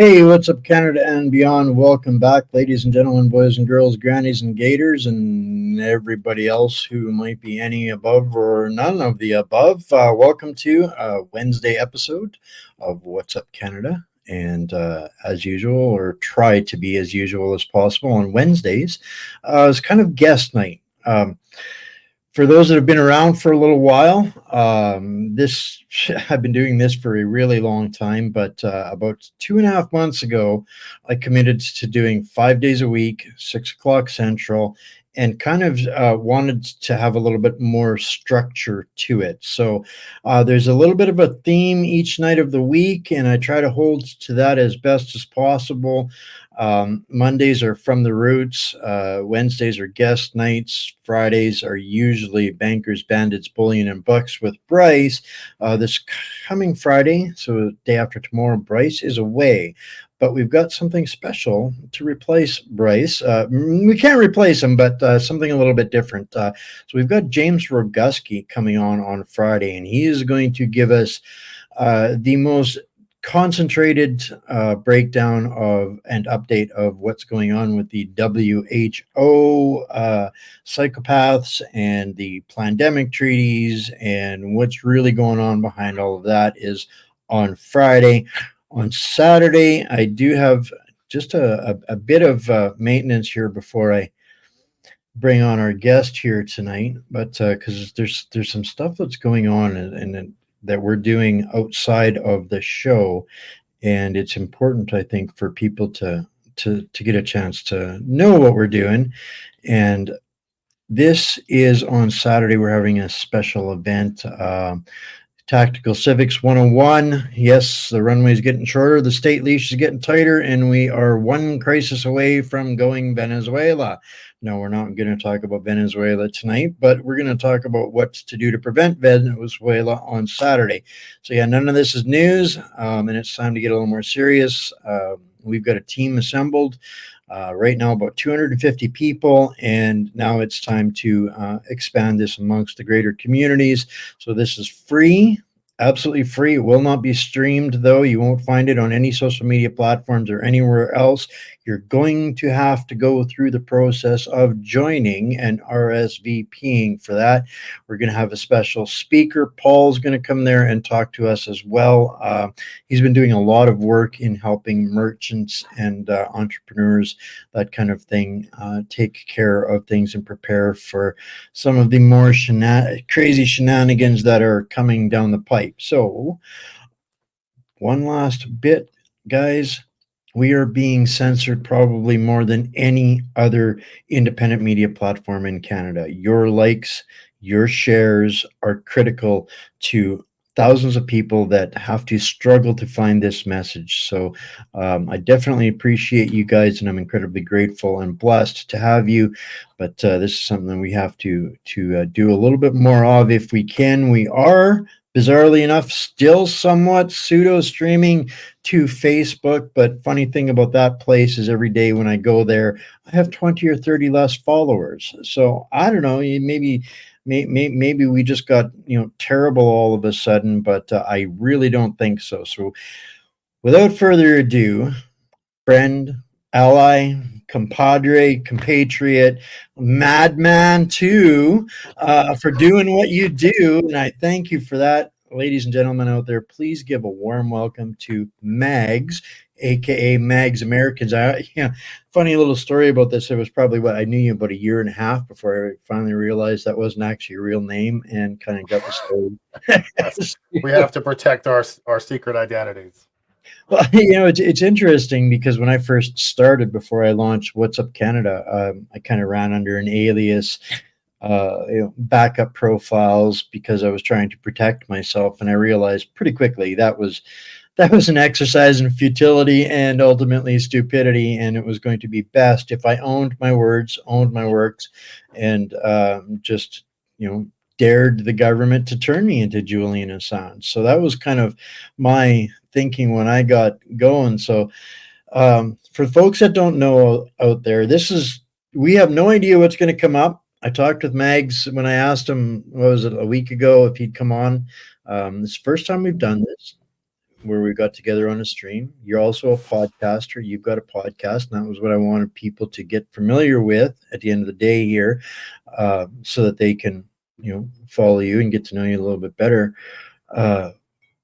Hey, what's up, Canada and beyond? Welcome back, ladies and gentlemen, boys and girls, grannies and gators, and everybody else who might be any above or none of the above. Welcome to a Wednesday episode of What's Up, Canada. And as usual, or try to be as usual as possible on Wednesdays, it's kind of guest night. For those that have been around for a little while, this I've been doing this for a really long time, but about 2.5 months ago, I committed to doing 5 days a week, 6 o'clock Central, and kind of wanted to have a little bit more structure to it. So there's a little bit of a theme each night of the week, and I try to hold to that as best as possible. Mondays are from the roots. Wednesdays are guest nights. Fridays are usually bankers, bandits, bullion, and bucks with Bryce. This coming Friday, so day after tomorrow, Bryce is away. But we've got something special to replace Bryce. We can't replace him, but something a little bit different. So we've got James Roguski coming on Friday, and he is going to give us the most concentrated breakdown of and update of what's going on with the WHO psychopaths and the pandemic treaties, and what's really going on behind all of that is on Friday. On Saturday, I do have just a bit of maintenance here before I bring on our guest here tonight, but because there's some stuff that's going on and that we're doing outside of the show, and it's important, I think, for people to get a chance to know what we're doing. And this is on Saturday. We're having a special event. Tactical Civics 101. Yes, the runway is getting shorter, the state leash is getting tighter, and we are one crisis away from going Venezuela. No, we're not going to talk about Venezuela tonight, but we're going to talk about what to do to prevent Venezuela on Saturday. So yeah, none of this is news, and it's time to get a little more serious. We've got a team assembled. Right now, about 250 people, and now it's time to expand this amongst the greater communities. So this is free, absolutely free. It will not be streamed, though. You won't find it on any social media platforms or anywhere else. You're going to have to go through the process of joining and RSVPing for that. We're going to have a special speaker. Paul's going to come there and talk to us as well. He's been doing a lot of work in helping merchants and entrepreneurs, that kind of thing, take care of things and prepare for some of the more crazy shenanigans that are coming down the pipe. So one last bit, guys. We are being censored probably more than any other independent media platform in Canada. Your likes, your shares are critical to thousands of people that have to struggle to find this message. So I definitely appreciate you guys, and I'm incredibly grateful and blessed to have you. But this is something we have to do a little bit more of if we can. We are, bizarrely enough, still somewhat pseudo streaming to Facebook, but funny thing about that place is every day when I go there, I have 20 or 30 less followers. So I don't know, maybe we just got terrible all of a sudden, but I really don't think so. So without further ado, friend, ally, compadre, compatriot, madman too, for doing what you do, and I thank you for that. Ladies and gentlemen out there, please give a warm welcome to Mags, aka MagAmericans. Funny little story about this. It was probably I knew you about 1.5 years before I finally realized that wasn't actually your real name, and kind of got the story. We have to protect our secret identities. Well, it's interesting because when I first started, before I launched What's Up Canada, I kind of ran under an alias, backup profiles, because I was trying to protect myself, and I realized pretty quickly that was an exercise in futility and ultimately stupidity, and it was going to be best if I owned my words, owned my works, and just dared the government to turn me into Julian Assange. So that was kind of my thinking when I got going. So for folks that don't know out there, we have no idea what's going to come up. I talked with Mags when I asked him, what was it, a week ago, if he'd come on. It's the first time we've done this. where we got together on a stream. You're also a podcaster. You've got a podcast, and that was what I wanted people to get familiar with at the end of the day here, so that they can, follow you and get to know you a little bit better. Uh,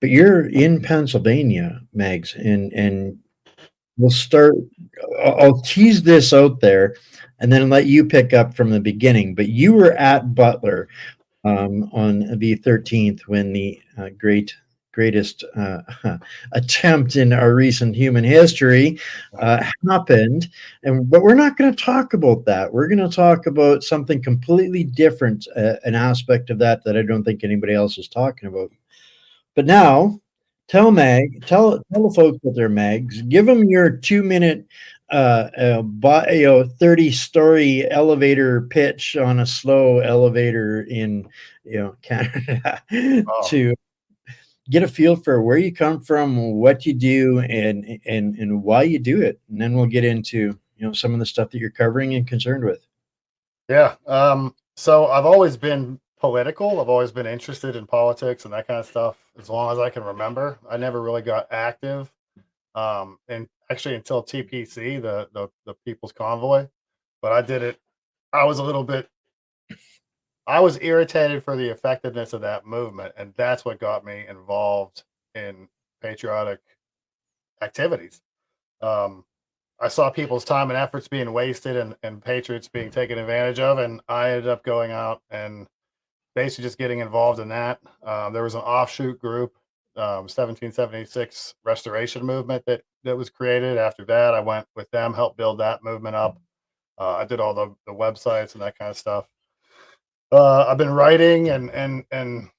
but you're in Pennsylvania, Megs, and we'll start. I'll tease this out there, and then let you pick up from the beginning. But you were at Butler on the 13th when the greatest attempt in our recent human history happened. But we're not going to talk about that. We're going to talk about something completely different, an aspect of that I don't think anybody else is talking about. But now, tell the folks what they're Mags. Give them your 2 minute, 30-story elevator pitch on a slow elevator in, Canada Oh, to get a feel for where you come from, what you do, and why you do it, and then we'll get into some of the stuff that you're covering and concerned with. yeah. So I've always been political. I've always been interested in politics and that kind of stuff as long as I can remember. I never really got active. And actually until TPC, the People's Convoy, but I did it. I was a little bit. I was irritated for the effectiveness of that movement, and that's what got me involved in patriotic activities. Um, I saw people's time and efforts being wasted and patriots being taken advantage of, and I ended up going out and basically just getting involved in that. There was an offshoot group, 1776 Restoration Movement that was created. After that, I went with them, helped build that movement up. I did all the websites and that kind of stuff. I've been writing and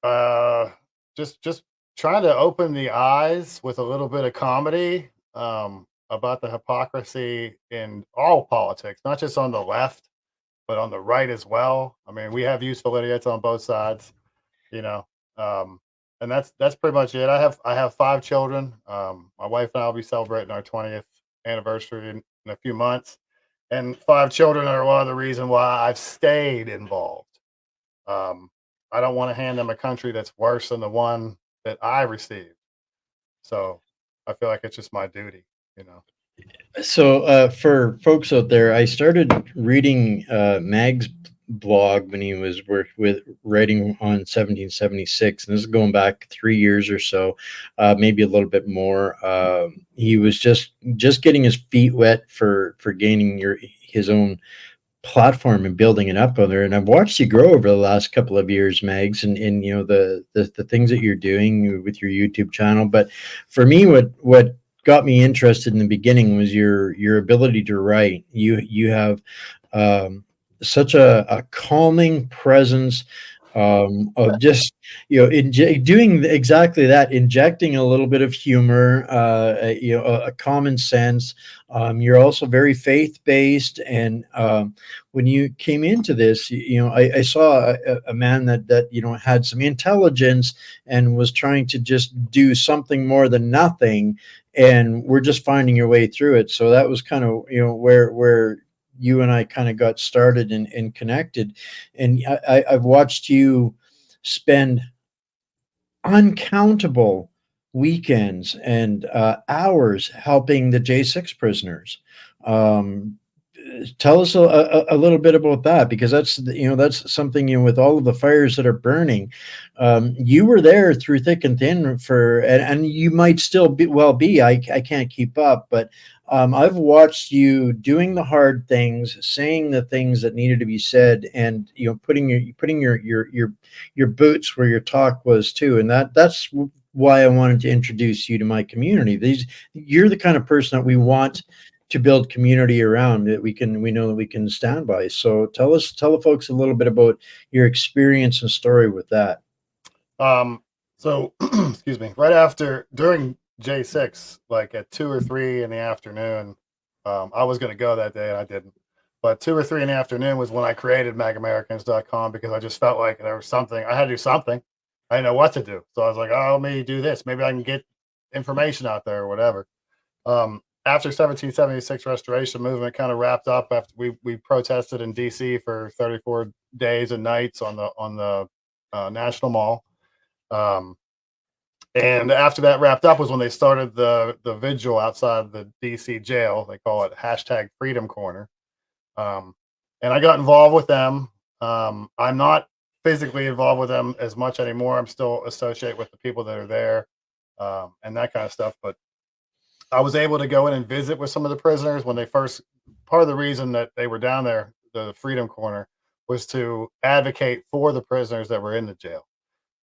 uh, just trying to open the eyes with a little bit of comedy about the hypocrisy in all politics, not just on the left, but on the right as well. I mean, we have useful idiots on both sides, you know, um, and that's pretty much it. I have 5 children. My wife and I will be celebrating our 20th anniversary in a few months, and 5 children are one of the reason why I've stayed involved. Um, I don't want to hand them a country that's worse than the one that I received. So I feel like it's just my duty, you know. So, for folks out there, I started reading Mag's blog when he was writing on 1776, and this is going back 3 years or so, maybe a little bit more. He was just getting his feet wet for gaining his own platform and building it up on there. And I've watched you grow over the last couple of years, Megs, and the things that you're doing with your YouTube channel. But for me, what got me interested in the beginning was your ability to write. You have such a calming presence, of just doing exactly that, injecting a little bit of humor, a common sense. You're also very faith based, and when you came into this, I saw a man that had some intelligence and was trying to just do something more than nothing, and we're just finding your way through it. So that was kind of where you and I kind of got started and connected. And I've watched you spend uncountable weekends and hours helping the J6 prisoners. Um, Tell us a little bit about that, because that's something, with all of the fires that are burning, you were there through thick and thin and you might still be. I can't keep up, but I've watched you doing the hard things, saying the things that needed to be said, and putting your boots where your talk was too. And that's why I wanted to introduce you to my community. You're the kind of person that we want to build community around, that we know that we can stand by. So tell the folks a little bit about your experience and story with that. So excuse me, right after during J6, like at 2 or 3 in the afternoon, I was going to go that day and I didn't. But 2 or 3 in the afternoon was when I created MagAmericans.com, because I just felt like there was something I had to do something. I didn't know what to do, so I was like, "Oh, let me do this. Maybe I can get information out there or whatever." After 1776 Restoration Movement kind of wrapped up, after we protested in DC for 34 days and nights on the National Mall. Um, And after that wrapped up was when they started the vigil outside the DC jail. They call it hashtag Freedom Corner. And I got involved with them. I'm not physically involved with them as much anymore. I'm still associated with the people that are there, and that kind of stuff. But I was able to go in and visit with some of the prisoners when they first. Part of the reason that they were down there, the Freedom Corner, was to advocate for the prisoners that were in the jail.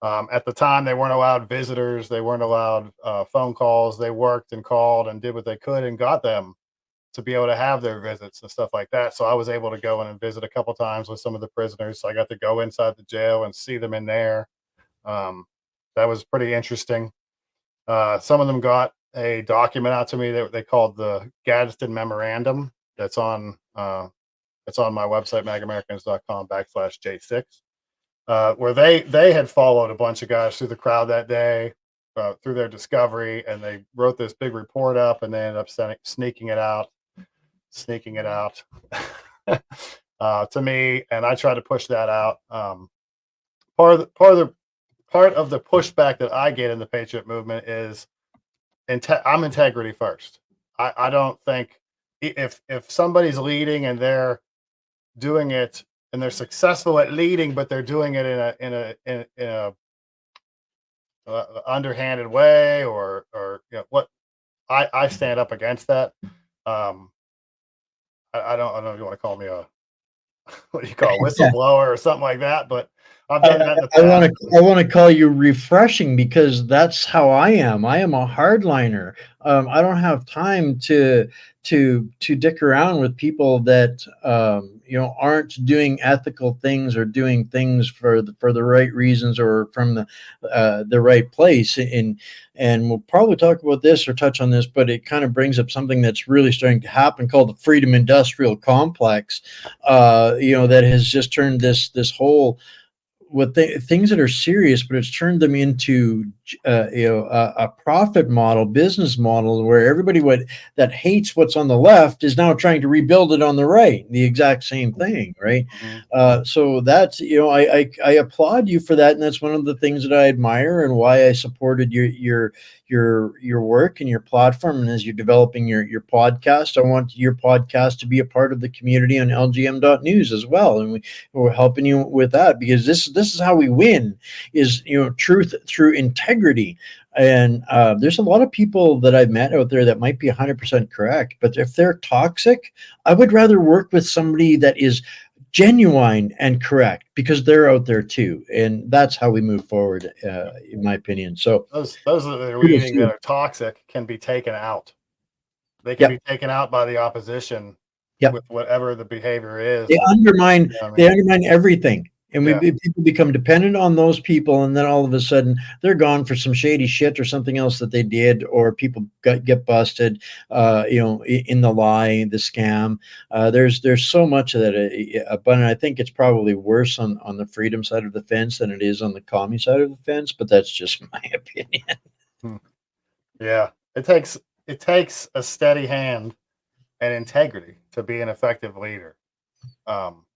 At the time, they weren't allowed visitors. They weren't allowed phone calls. They worked and called and did what they could and got them to be able to have their visits and stuff like that. So I was able to go in and visit a couple times with some of the prisoners. So I got to go inside the jail and see them in there. Um, that was pretty interesting. Some of them got a document out to me that they called the Gadsden Memorandum. That's on my website, MagAmericans.com/J6, where they had followed a bunch of guys through the crowd that day, through their discovery, and they wrote this big report up, and they ended up sneaking it out to me, and I tried to push that out. Part of the pushback that I get in the Patriot movement is I'm integrity first. I don't think if somebody's leading and they're doing it and they're successful at leading, but they're doing it in a underhanded way, or what I stand up against that. I don't know if you want to call me a what do you call a whistleblower or something like that, but I've done that in the past. I want to call you refreshing because that's how I am. I am a hardliner. I don't have time to dick around with people that aren't doing ethical things or doing things for the right reasons or from the right place. And we'll probably talk about this or touch on this, but it kind of brings up something that's really starting to happen called the Freedom Industrial Complex. That has just turned this whole things that are serious, but it's turned them into a profit model, business model, where everybody that hates what's on the left is now trying to rebuild it on the right. The exact same thing, right? Mhm. So that's I applaud you for that, and that's one of the things that I admire and why I supported your work and your platform. And as you're developing your podcast, I want your podcast to be a part of the community on lgm.news as well, and we're helping you with that, because this is how we win, is truth through integrity. And there's a lot of people that I've met out there that might be 100% correct, but if they're toxic, I would rather work with somebody that is genuine and correct, because they're out there too, and that's how we move forward, in my opinion. So Those that are kudos leading to that you. are toxic can be taken out. They can be Yep. taken out by the opposition Yep. with whatever the behavior is. They undermine You know what I they mean? undermine everything, and Yeah. people become dependent on those people, and then all of a sudden they're gone for some shady shit or something else that they did, or people get busted, in the lie, the scam. There's so much of that, but I think it's probably worse on the freedom side of the fence than it is on the commie side of the fence. But that's just my opinion. Hmm. Yeah. It takes a steady hand and integrity to be an effective leader. Um,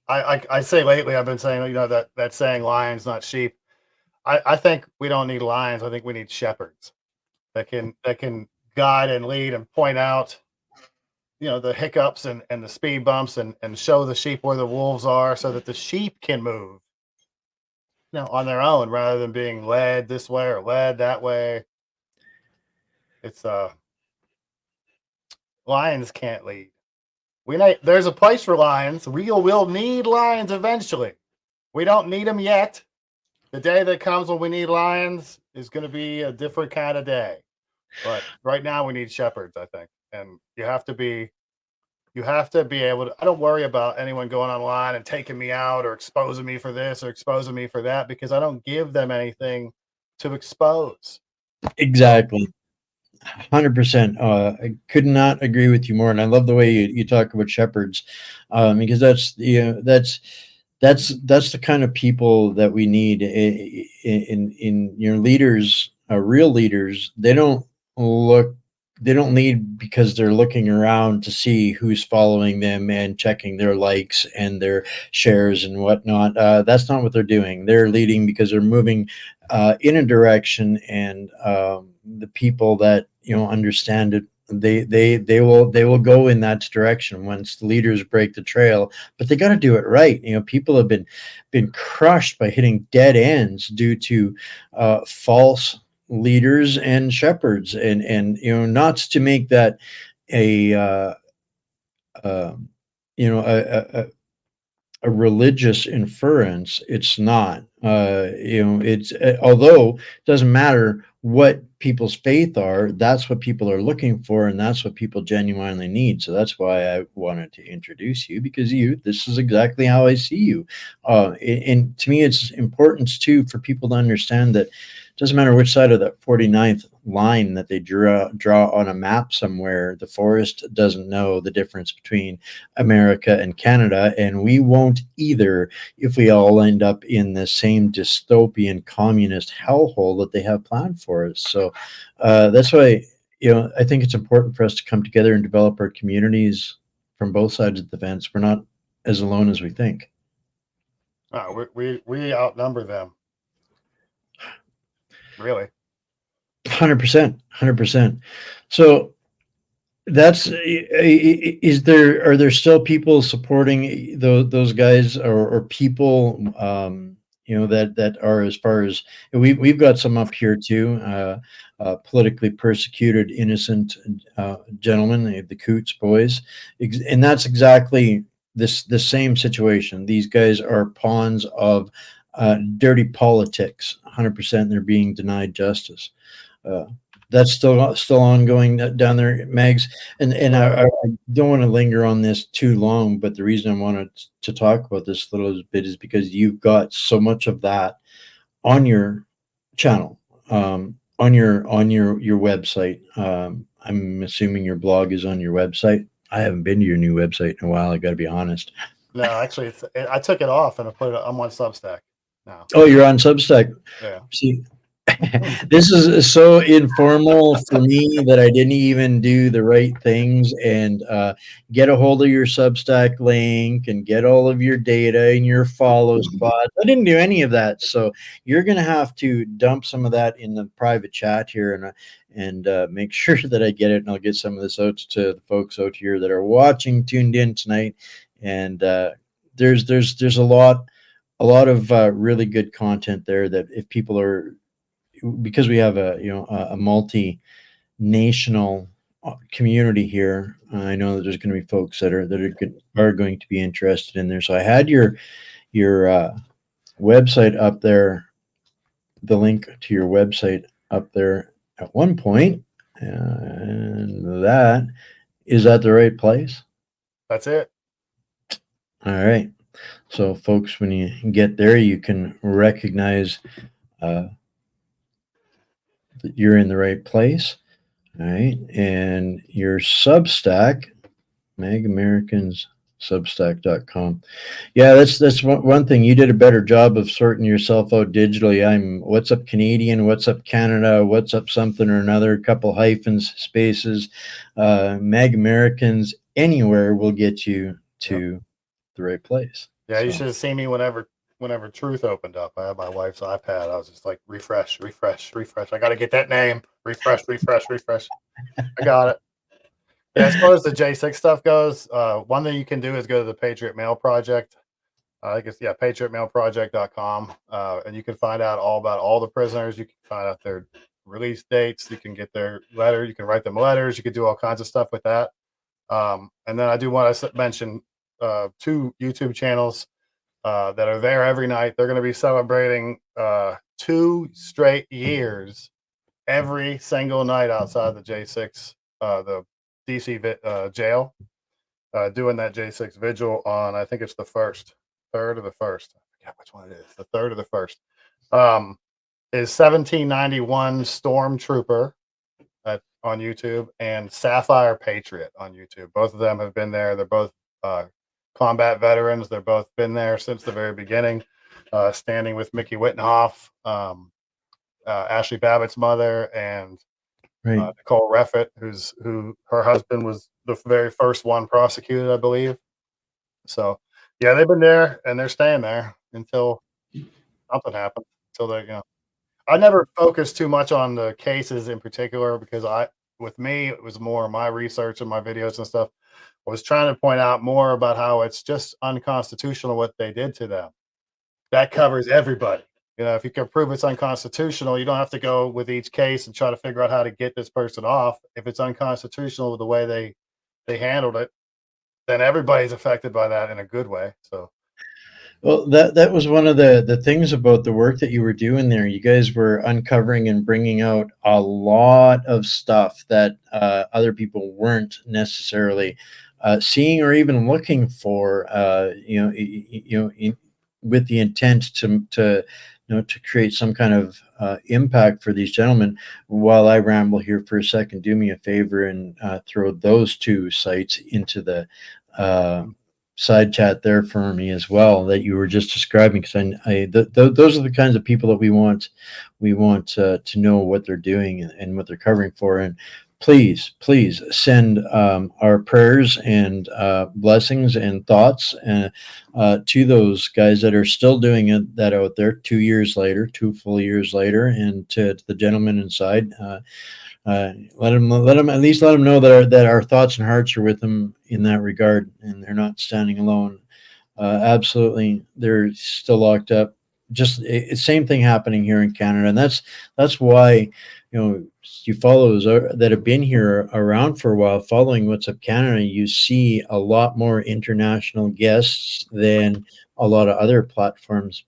I say lately I've been saying, that saying lions not sheep. I think we don't need lions. I think we need shepherds that can guide and lead and point out, the hiccups and the speed bumps, and show the sheep where the wolves are, so that the sheep can move, on their own, rather than being led this way or led that way. It's lions can't lead. There's a place for lions. Will need lions eventually. We don't need them yet. The day that comes when we need lions is going to be a different kind of day. But right now we need shepherds, I think. And you have to be able to. I don't worry about anyone going online and taking me out or exposing me for this or exposing me for that, because I don't give them anything to expose. So, Exactly. 100%. I could not agree with you more, and I love the way you talk about shepherds, because that's the kind of people that we need in your leaders, real leaders. They don't look they don't lead because they're looking around to see who's following them and checking their likes and their shares and whatnot. That's not what they're doing. They're leading because they're moving in a direction, and the people that understand it, they will go in that direction once the leaders break the trail. But they got to do it right. People have been crushed by hitting dead ends due to false leaders and shepherds, and not to make that a uh, you know a religious inference. It's not. It's although it doesn't matter what people's faith are. That's what people are looking for, and that's what people genuinely need. So that's why I wanted to introduce you, because this is exactly how I see you. And to me, it's important too for people to understand that it doesn't matter which side of that 49th line that they draw on a map somewhere. The forest doesn't know the difference between America and Canada, and we won't either if we all end up in the same dystopian communist hellhole that they have planned for us. So that's why I think it's important for us to come together and develop our communities from both sides of the fence. We're not as alone as we think. We outnumber them, really. 100%, 100%. So that's are there still people supporting those guys, or people that are, as far as we've got some up here too, politically persecuted innocent gentlemen, the Coots boys, and that's exactly the same situation. These guys are pawns of dirty politics, 100%. They're being denied justice. uh, that's still ongoing down there, Megs. And I don't want to linger on this too long, but the reason I wanted to talk about this a little bit is because you've got so much of that on your channel, on your website. I'm assuming your blog is on your website. I haven't been to your new website in a while. I got to be honest. No, actually, I took it off and I put it. I'm on Substack now. Oh, you're on Substack. Yeah. See, this is so informal for me that I didn't even do the right things and get a hold of your Substack link and get all of your data and your follow spots. I didn't do any of that. So you're going to have to dump some of that in the private chat here, and make sure that I get it. And I'll get some of this out to the folks out here that are watching, tuned in tonight. And there's a lot of really good content there that if people are, because we have a multinational community here. I know that there's going to be folks that are going to be interested in there. So I had your website up there, the link to your website up there at one point, and that is at the right place. That's it. All right. So, folks, when you get there, you can recognize that you're in the right place. All right. And your Substack, MagAmericans, Substack.com. Yeah, that's one thing. You did a better job of sorting yourself out digitally. I'm What's Up Canadian, What's Up Canada, What's Up something or another, a couple hyphens, spaces. MagAmericans anywhere will get you to the right place. Yeah, you should have seen me whenever Truth opened up. I had my wife's iPad. I was just like, refresh. I got to get that name. Refresh. I got it. Yeah, as far as the J6 stuff goes, one thing you can do is go to the Patriot Mail Project. I guess, yeah, patriotmailproject.com. And you can find out all about all the prisoners. You can find out their release dates. You can get their letter. You can write them letters. You can do all kinds of stuff with that. And then I do want to mention 2 YouTube channels that are there every night. They're going to be celebrating 2 straight years every single night outside the J6, the DC jail, doing that J6 vigil on, I think it's the 3rd or the 1st. I forget which one it is, the 3rd or the 1st. Is 1791 Stormtrooper on YouTube and Sapphire Patriot on YouTube. Both of them have been there. They're both combat veterans. They're both been there since the very beginning, standing with Mickey Wittenhoff, Ashley Babbitt's mother, and Right. Nicole Reffitt, who her husband was the very first one prosecuted, I believe. So, yeah, they've been there and they're staying there until something happens. Until they, I never focused too much on the cases in particular because with me, it was more my research and my videos and stuff. I was trying to point out more about how it's just unconstitutional what they did to them. That covers everybody. If you can prove it's unconstitutional, you don't have to go with each case and try to figure out how to get this person off. If it's unconstitutional the way they handled it, then everybody's affected by that in a good way. So Well, that was one of the things about the work that you were doing there. You guys were uncovering and bringing out a lot of stuff that other people weren't necessarily seeing or even looking for. With the intent to create some kind of impact for these gentlemen. While I ramble here for a second, do me a favor and throw those two sites into the uh, side chat there for me as well that you were just describing, because those are the kinds of people that we want to know what they're doing and what they're covering for. And please send our prayers and blessings and thoughts to those guys that are still doing that out there 2 years later, 2 full years later, and to the gentleman inside. Let them at least let them know that our thoughts and hearts are with them in that regard, and they're not standing alone. Absolutely, they're still locked up. Just same thing happening here in Canada, and that's why you follow those that have been here around for a while, following What's Up Canada. You see a lot more international guests than a lot of other platforms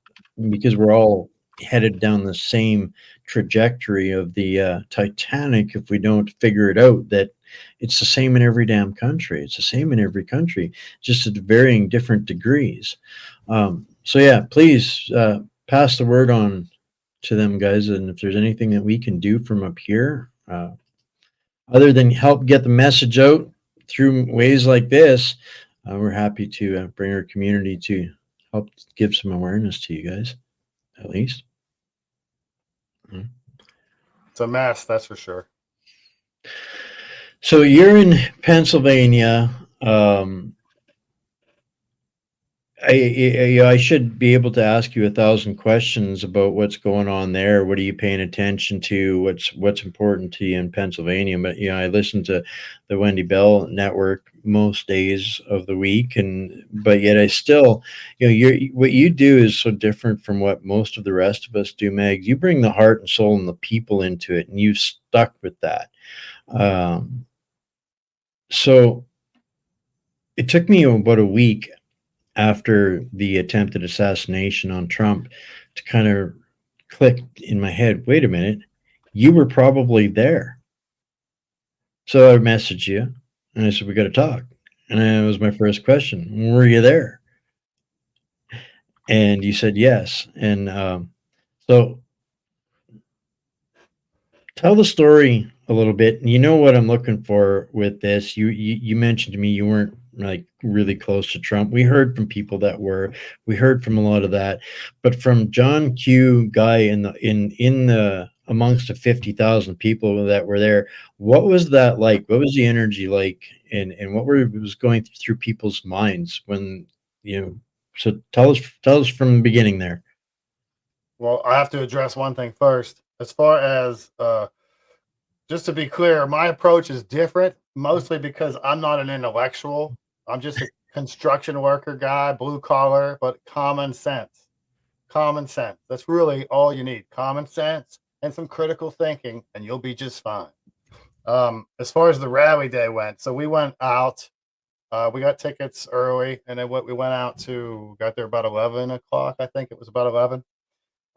because we're all headed down the same trajectory of the Titanic. If we don't figure it out, that it's the same in every damn country. It's the same in every country, just at varying different degrees. So yeah, please pass the word on to them guys, and if there's anything that we can do from up here, other than help get the message out through ways like this, we're happy to bring our community to help give some awareness to you guys, at least. it's a mess, that's for sure. So you're in Pennsylvania. I should be able to ask you 1,000 questions about what's going on there. What are you paying attention to? What's important to you in Pennsylvania? But I listen to the Wendy Bell Network most days of the week, but yet I still, what you do is so different from what most of the rest of us do, Meg. You bring the heart and soul and the people into it, and you've stuck with that. So it took me about a week after the attempted assassination on Trump to kind of click in my head, wait a minute, you were probably there. So I messaged you and I said, we got to talk. And that was my first question. Were you there? And you said yes. And so tell the story a little bit. You know what I'm looking for with this. You mentioned to me you weren't like really close to Trump. We heard from people that were. We heard from a lot of that, but from John Q. Guy in the amongst the 50,000 people that were there, what was that like? What was the energy like? And what was going through people's minds when you know? So tell us from the beginning there. Well, I have to address one thing first. As far as just to be clear, my approach is different, mostly because I'm not an intellectual. I'm just a construction worker guy, blue collar, but common sense. Common sense. That's really all you need. Common sense and some critical thinking, and you'll be just fine. As far as the rally day went, so we went out. We got tickets early, and then we went out to got there about 11 o'clock. I think it was about 11.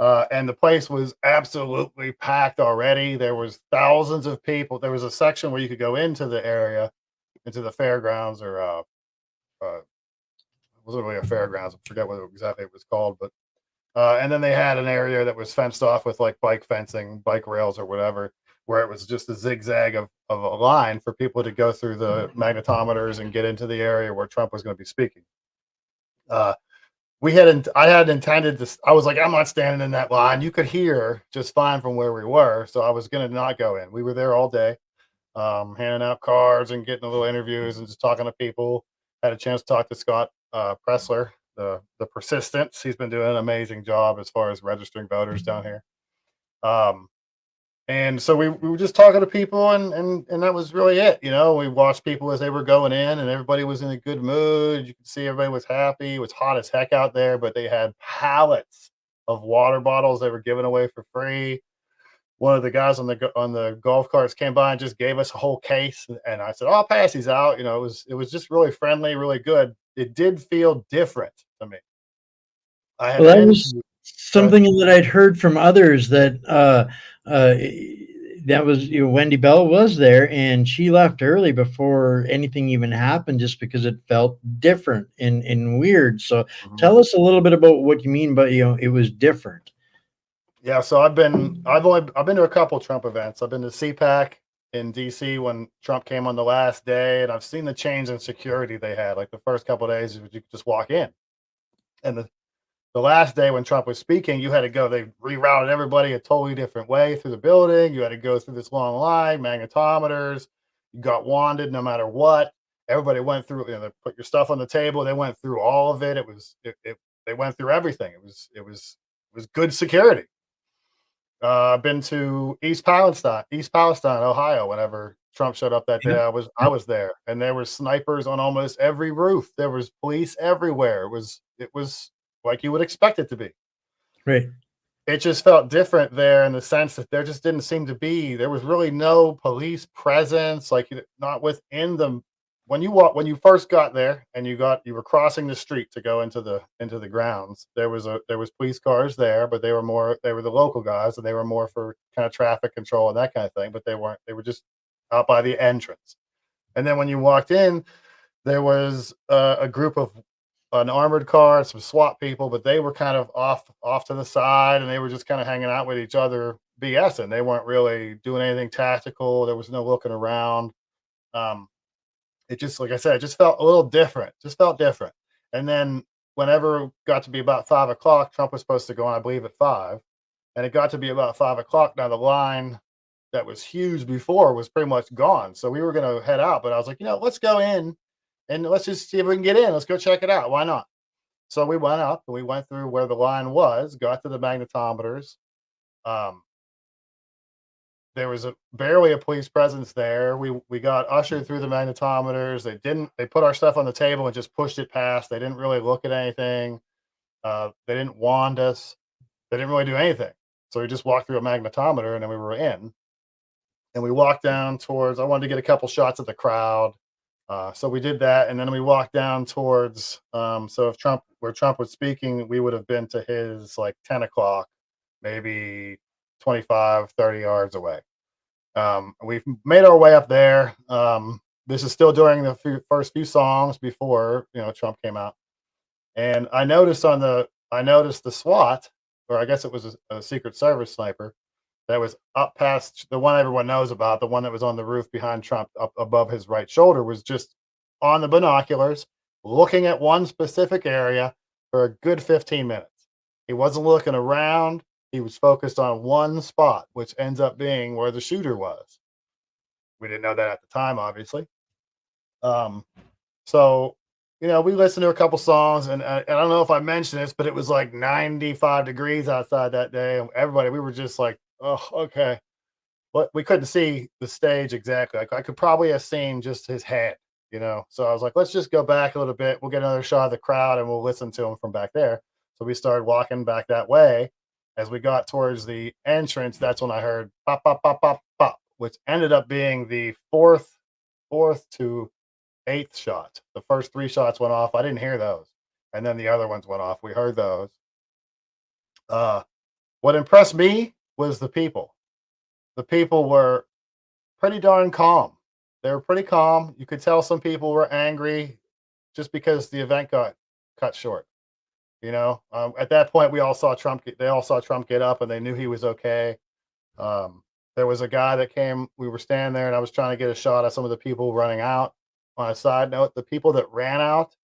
And the place was absolutely packed already. There was thousands of people. There was a section where you could go into the area, into the fairgrounds, or it was literally a fairgrounds. I forget what exactly it was called, but and then they had an area that was fenced off with like bike fencing, bike rails, or whatever, where it was just a zigzag of a line for people to go through the magnetometers and get into the area where Trump was going to be speaking. Uh, I had intended to. I was like, I'm not standing in that line. You could hear just fine from where we were, so I was gonna not go in. We were there all day, handing out cards and getting little interviews and just talking to people. Had a chance to talk to Scott Pressler, the persistence. He's been doing an amazing job as far as registering voters down here. Um, and so we were just talking to people, and that was really it. We watched people as they were going in, and everybody was in a good mood. You could see everybody was happy. It was hot as heck out there, but they had pallets of water bottles they were giving away for free. One of the guys on the golf carts came by and just gave us a whole case, and I said, "Oh, I'll pass these out." It was just really friendly, really good. It did feel different to me. I Well, had that been was to. Go something that I'd heard from others that uh, that was Wendy Bell was there, and she left early before anything even happened, just because it felt different and weird. So, ahead. tell us a little bit about what you mean by it was different. Yeah, so I've been to a couple Trump events. I've been to CPAC in DC when Trump came on the last day, and I've seen the change in security they had. Like the first couple of days, you could just walk in, and the last day when Trump was speaking, you had to go. They rerouted everybody a totally different way through the building. You had to go through this long line, magnetometers. You got wanded no matter what. Everybody went through. They put your stuff on the table. They went through all of it. They went through everything. It was good security. I've been to East Palestine, Ohio. Whenever Trump showed up that day, Yep. I was there, and there were snipers on almost every roof. There was police everywhere. It was like you would expect it to be. Right. It just felt different there in the sense that there just didn't seem to be. There was really no police presence, like not within the. When you first got there and you were crossing the street to go into the grounds, there was police cars there, but they were the local guys, and they were more for kind of traffic control and that kind of thing, but they were just out by the entrance. And then when you walked in, there was a group of an armored car, some SWAT people, but they were kind of off to the side, and they were just kind of hanging out with each other, BSing. They weren't really doing anything tactical. There was no looking around. Um, it just, like I said, it just felt a little different. Just felt different. And then whenever it got to be about 5 o'clock, Trump was supposed to go on, I believe, at 5, and it got to be about 5 o'clock. Now the line that was huge before was pretty much gone, so we were going to head out. But I was like, let's go in and let's just see if we can get in. Let's go check it out. Why not? So we went up and we went through where the line was, got to the magnetometers. Um, there was barely a police presence there. We got ushered through the magnetometers. They put our stuff on the table and just pushed it past. They didn't really look at anything. They didn't wand us. They didn't really do anything. So we just walked through a magnetometer and then we were in. And we walked down towards. I wanted to get a couple shots of the crowd. So we did that, and then we walked down towards. So if where Trump was speaking, we would have been to his like 10 o'clock, maybe 25, 30 yards away. We've made our way up there. This is still during the first few songs before Trump came out, and I noticed the SWAT, or I guess it was a Secret Service sniper that was up past the one everyone knows about, the one that was on the roof behind Trump, up above his right shoulder, was just on the binoculars, looking at one specific area for a good 15 minutes. He wasn't looking around. He was focused on one spot, which ends up being where the shooter was. We didn't know that at the time, obviously. Um, so, we listened to a couple songs, and I don't know if I mentioned this, but it was like 95 degrees outside that day, and we were just like, oh, okay. But we couldn't see the stage exactly. I could probably have seen just his head. So I was like, let's just go back a little bit. We'll get another shot of the crowd, and we'll listen to him from back there. So we started walking back that way. As we got towards the entrance, that's when I heard pop, pop, pop, pop, pop, which ended up being the fourth to eighth shot. The first three shots went off. I didn't hear those, and then the other ones went off. We heard those. What impressed me was the people. The people were pretty darn calm. They were pretty calm. You could tell some people were angry just because the event got cut short. At that point, we all saw Trump. They all saw Trump get up, and they knew he was okay. There was a guy that came. We were standing there, and I was trying to get a shot of some of the people running out. On a side note, the people that ran out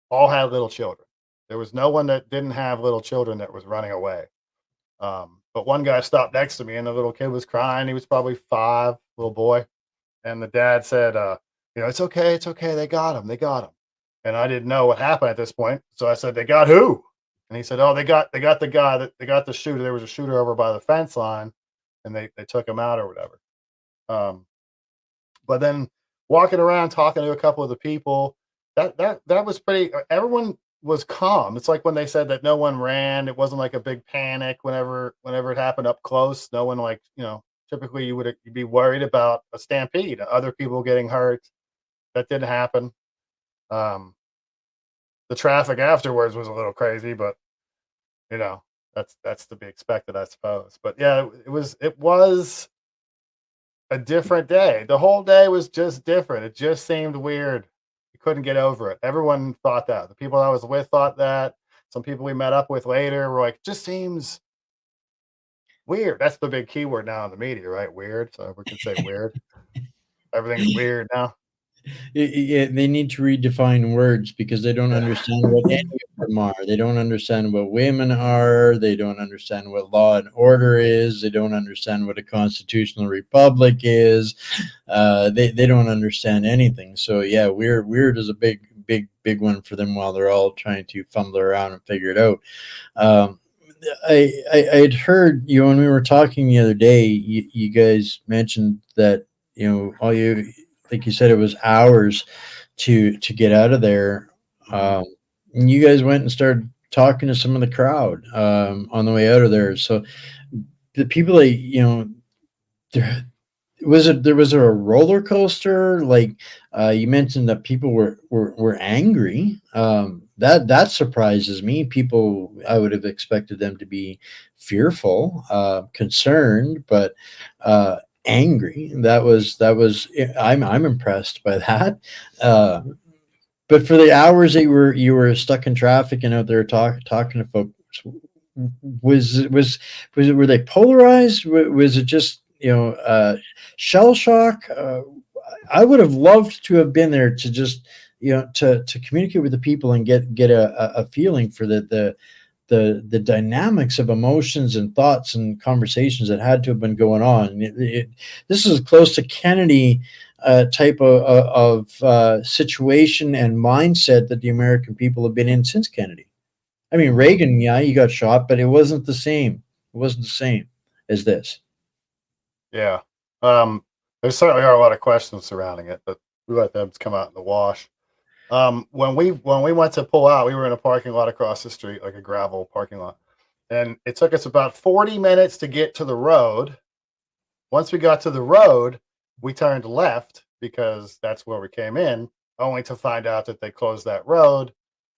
all had little children. There was no one that didn't have little children that was running away. But one guy stopped next to me, and the little kid was crying. He was probably 5, little boy, and the dad said, "It's okay, it's okay. They got him. They got him." And I didn't know what happened at this point, so I said, "They got who?" And he said, "Oh, they got the guy that they got the shooter. There was a shooter over by the fence line, and they took him out or whatever." Um, but then walking around talking to a couple of the people, that was pretty. Everyone was calm. It's like when they said that no one ran. It wasn't like a big panic whenever it happened up close. No one like typically you'd be worried about a stampede, other people getting hurt. That didn't happen. Um, the traffic afterwards was a little crazy, but you know that's to be expected, I suppose. But yeah, it was a different day. The whole day was just different. It just seemed weird. You couldn't get over it. Everyone thought that. The people I was with thought that. Some people we met up with later were like, just seems weird. That's the big keyword now in the media, right? Weird. So we can say weird. Everything's weird now. Yeah, they need to redefine words because they don't understand what any of them are. They don't understand what women are. They don't understand what law and order is. They don't understand what a constitutional republic is. They don't understand anything. So yeah, weird is a big one for them while they're all trying to fumble around and figure it out. Um, I'd heard when we were talking the other day, you guys mentioned that all you like you said it was hours to get out of there. Um, and you guys went and started talking to some of the crowd on the way out of there. So the people that there was there a roller coaster? Like you mentioned that people were angry. That surprises me. People, I would have expected them to be fearful, concerned, but angry. That was. I'm impressed by that. Uh, but for the hours that you were stuck in traffic and out there talking to folks, were they polarized? Was it just shell shock? I would have loved to have been there to just to communicate with the people and get a feeling for the dynamics of emotions and thoughts and conversations that had to have been going on. This is close to Kennedy type of situation and mindset that the American people have been in since Kennedy. I mean, Reagan, yeah, he got shot, but it wasn't the same. It wasn't the same as this. Yeah. There certainly are a lot of questions surrounding it, but we let them come out in the wash. When we went to pull out, we were in a parking lot across the street, like a gravel parking lot, and it took us about 40 minutes to get to the road. Once we got to the road, we turned left because that's where we came in, only to find out that they closed that road.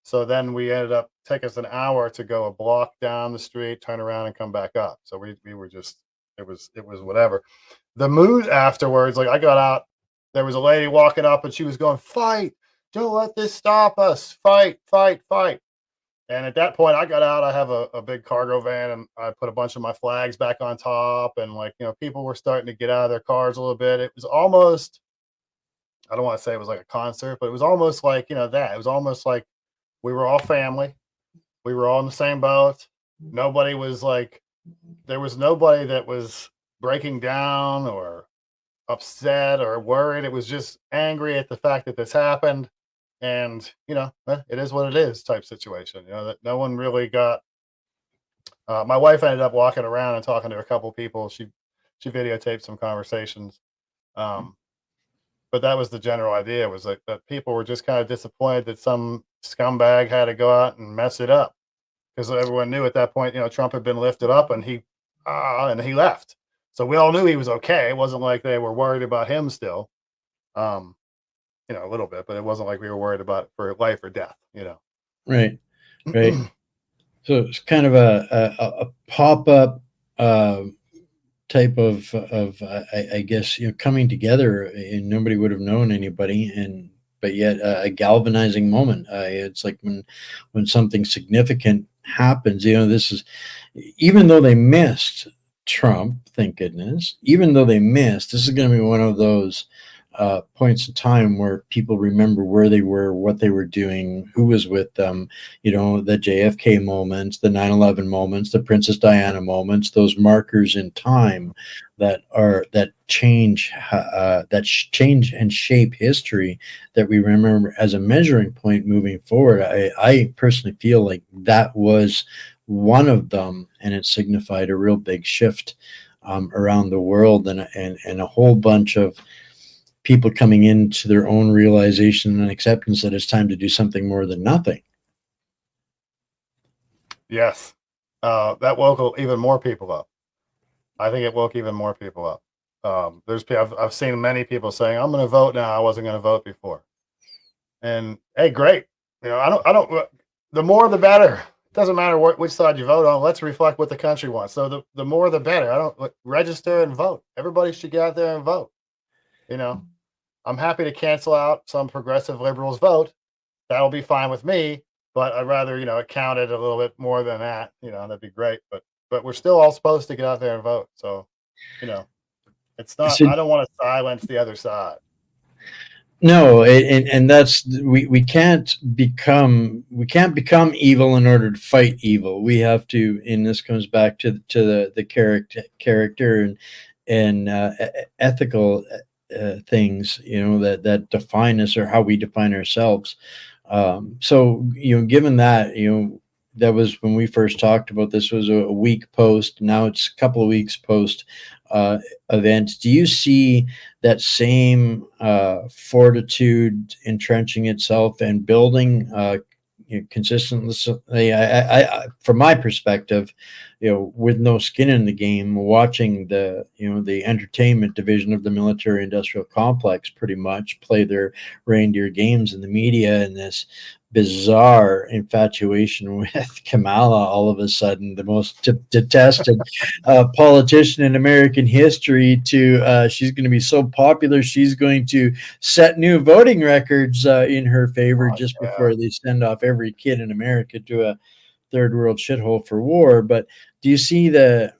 So then we ended up take us an hour to go a block down the street, turn around, and come back up. So we were just it was whatever. The mood afterwards, like I got out, there was a lady walking up and she was going, "Fight! Don't let this stop us! Fight! Fight! Fight!" And at that point, I got out. I have a big cargo van, and I put a bunch of my flags back on top. And people were starting to get out of their cars a little bit. It was almost, I don't want to say it was like a concert, but it was almost like that. It was almost like we were all family. We were all in the same boat. Nobody was like, there was nobody that was breaking down or upset or worried. It was just angry at the fact that this happened. And it is what it is type situation. That no one really got. My wife ended up walking around and talking to a couple people. She videotaped some conversations, um, but that was the general idea. Was like that people were just kind of disappointed that some scumbag had to go out and mess it up because everyone knew at that point, Trump had been lifted up and he left. So we all knew he was okay. It wasn't like they were worried about him still. Um, a little bit, but it wasn't like we were worried about it for life or death. Right, right. So it's kind of a pop up type of I guess coming together, and nobody would have known anybody, and but yet a galvanizing moment. It's like when something significant happens. This is even though they missed Trump, thank goodness. Even though they missed, this is going to be one of those points in time where people remember where they were, what they were doing, who was with them, the JFK moments, the 9/11 moments, the Princess Diana moments, those markers in time that change and shape history that we remember as a measuring point moving forward. I personally feel like that was one of them, and it signified a real big shift around the world, and a whole bunch of people coming into their own realization and acceptance that it's time to do something more than nothing. Yes. That woke even more people up. I think it woke even more people up. I've seen many people saying, "I'm going to vote now. I wasn't going to vote before." And hey, great. I don't. The more, the better. It doesn't matter which side you vote on. Let's reflect what the country wants. So the more, the better. I don't register and vote. Everybody should get out there and vote. I'm happy to cancel out some progressive liberals' vote. That'll be fine with me. But I'd rather it counted a little bit more than that. That'd be great. But we're still all supposed to get out there and vote. So it's not. So I don't want to silence the other side. no, and that's we can't become evil in order to fight evil. We have to, and this comes back to the character and ethical things that define us, or how we define ourselves. So given that that was when we first talked about this, was a week post. Now it's a couple of weeks post event. Do you see that same fortitude entrenching itself and building consistently? From my perspective, with no skin in the game, watching the entertainment division of the military-industrial complex pretty much play their reindeer games in the media, and this bizarre infatuation with Kamala, all of a sudden the most detested politician in American history, to she's going to be so popular she's going to set new voting records in her favor just before they send off every kid in America to a third world shithole for war. But do you see the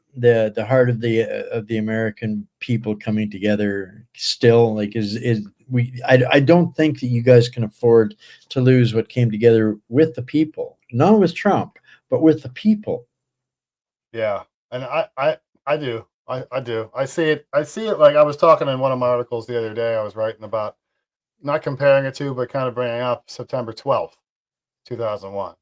heart of the American people coming together still? Like, I don't think that you guys can afford to lose what came together with the people, not with Trump, but with the people. Yeah, and I do. I do. I see it. Like, I was talking in one of my articles the other day. I was writing about, not comparing it to, but kind of bringing up September 12th, 2001,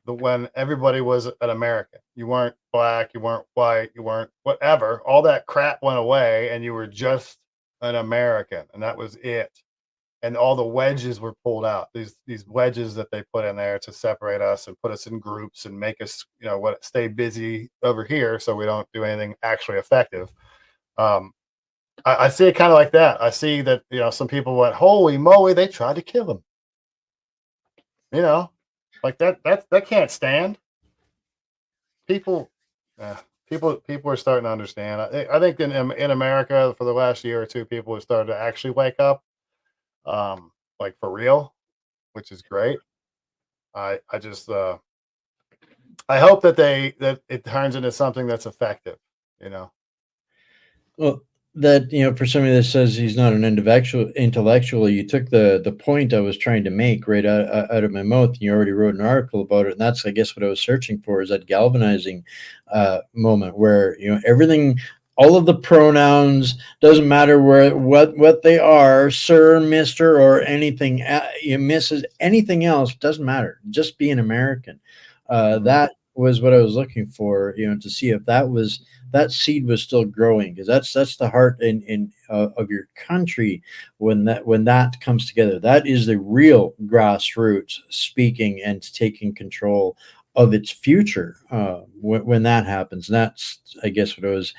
when everybody was an American. You weren't black, you weren't white, you weren't whatever. All that crap went away, and you were just an American, and that was it. And all the wedges were pulled out. These wedges that they put in there to separate us and put us in groups and make us, stay busy over here, so we don't do anything actually effective. I see it kind of like that. I see that some people went, "Holy moly, they tried to kill him." Like that can't stand. People, people are starting to understand. I think in America for the last year or two, people have started to actually wake up, like for real, which is great. I just I hope that it turns into something that's effective. You know. Well, that for somebody that says he's not an intellectual, you took the point I was trying to make right out of my mouth, and you already wrote an article about it. And that's, I guess, what I was searching for, is that galvanizing moment where everything, all of the pronouns, doesn't matter what they are, sir, mister, or anything, Mrs., anything else doesn't matter. Just be an American. That was what I was looking for, to see if that seed was still growing, because that's the heart of your country. When that comes together, that is the real grassroots speaking and taking control of its future. When that happens, that's, I guess, what it was.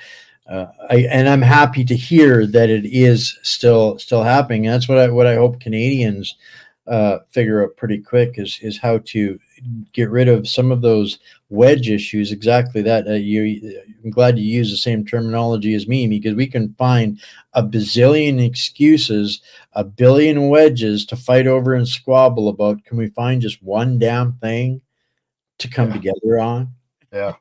And I'm happy to hear that it is still happening. And that's what I hope Canadians figure out pretty quick, is how to get rid of some of those wedge issues. Exactly that. I'm glad you use the same terminology as me, because we can find a bazillion excuses, a billion wedges to fight over and squabble about. Can we find just one damn thing to come together on? Yeah.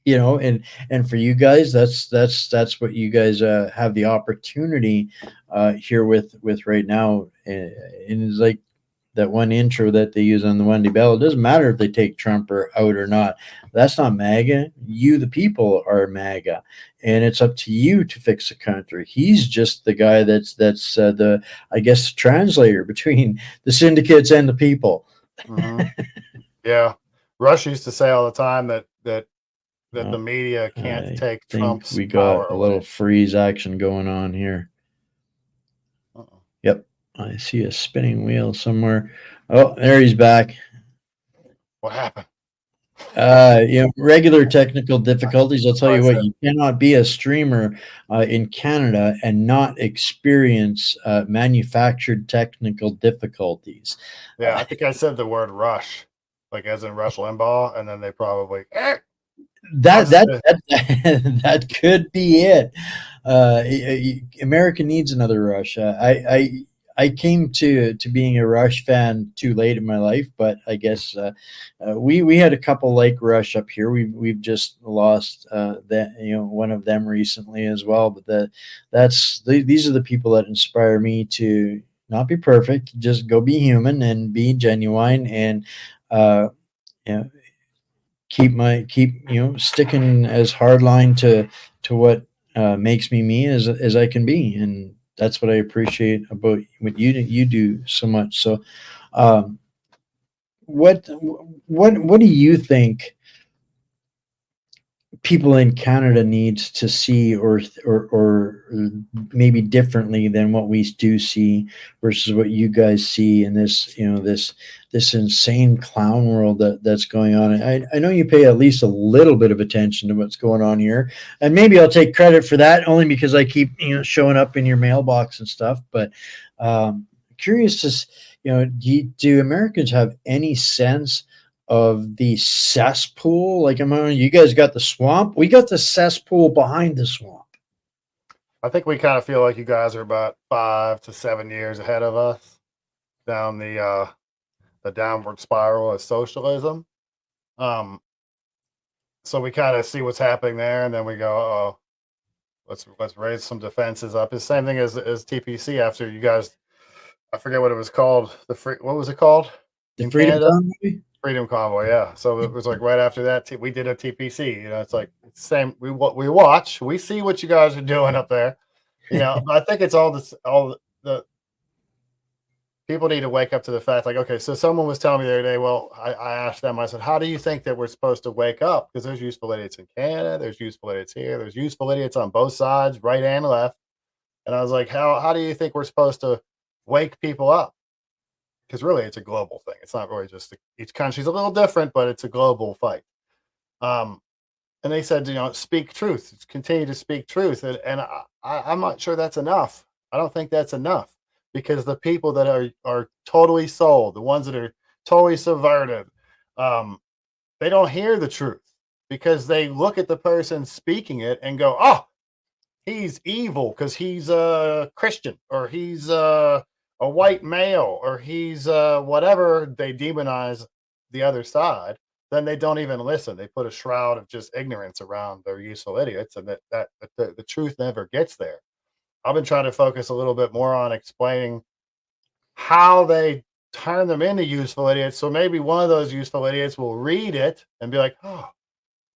and for you guys, that's what you guys have the opportunity here with right now, and it's like that one intro that they use on the Wendy Bell. It doesn't matter if they take Trump or out or not. That's not MAGA. You, the people, are MAGA, and it's up to you to fix the country. He's just the guy that's the, I guess, translator between the syndicates and the people. Hmm. Yeah. Rush used to say all the time that the Oh, media can't I take think Trump's we power got a little away. freeze action going on here. Uh-oh. Yep, I see a spinning wheel somewhere. Oh, there he's back. What happened? Regular technical difficulties. I'll That's tell what I you what, said. you cannot be a streamer in Canada and not experience manufactured technical difficulties. Yeah, Uh, I think I said the word Rush, like as in Rush Limbaugh, and then they probably. I'll that just that that that could be it. America needs another Rush. I came to being a Rush fan too late in my life, but I guess we had a couple like Rush up here. We've just lost that, one of them recently as well. But these are the people that inspire me to not be perfect, just go be human and be genuine, and uh, you know, keep sticking as hard line to what makes me as I can be, and that's what I appreciate about what you do so much. So, um, what do you think people in Canada need to see, or maybe differently than what we do see versus what you guys see in this this insane clown world that's going on? I know you pay at least a little bit of attention to what's going on here, and maybe I'll take credit for that only because I keep showing up in your mailbox and stuff. But curious to do Americans have any sense of the cesspool? Like, you guys got the swamp. We got the cesspool behind the swamp. I think we kind of feel like you guys are about 5 to 7 years ahead of us down the downward spiral of socialism. Um, so we kind of see what's happening there, and then we go, oh, let's raise some defenses up. It's the same thing as TPC after you guys. I forget what it was called. What was it called The in Freedom Canada? Convoy. Freedom Convoy. Yeah. So it was like right after that we did a TPC. It's like it's the same. We watch. We see what you guys are doing up there. But I think it's all the people need to wake up to the fact, like, okay, so someone was telling me the other day, well, I asked them, I said, how do you think that we're supposed to wake up? Because there's useful idiots in Canada, there's useful idiots here, there's useful idiots on both sides, right and left. And I was like, how do you think we're supposed to wake people up? Because really, it's a global thing. It's not really just each country's a little different, but it's a global fight. Um, and they said, speak truth, continue to speak truth. And I'm not sure that's enough. I don't think that's enough because the people that are totally sold, the ones that are totally subverted, um, they don't hear the truth because they look at the person speaking it and go, oh, he's evil because he's a Christian or he's a white male or he's whatever. They demonize the other side. Then they don't even listen. They put a shroud of just ignorance around their useful idiots, and the truth never gets there. I've been trying to focus a little bit more on explaining how they turn them into useful idiots. So maybe one of those useful idiots will read it and be like, "Oh,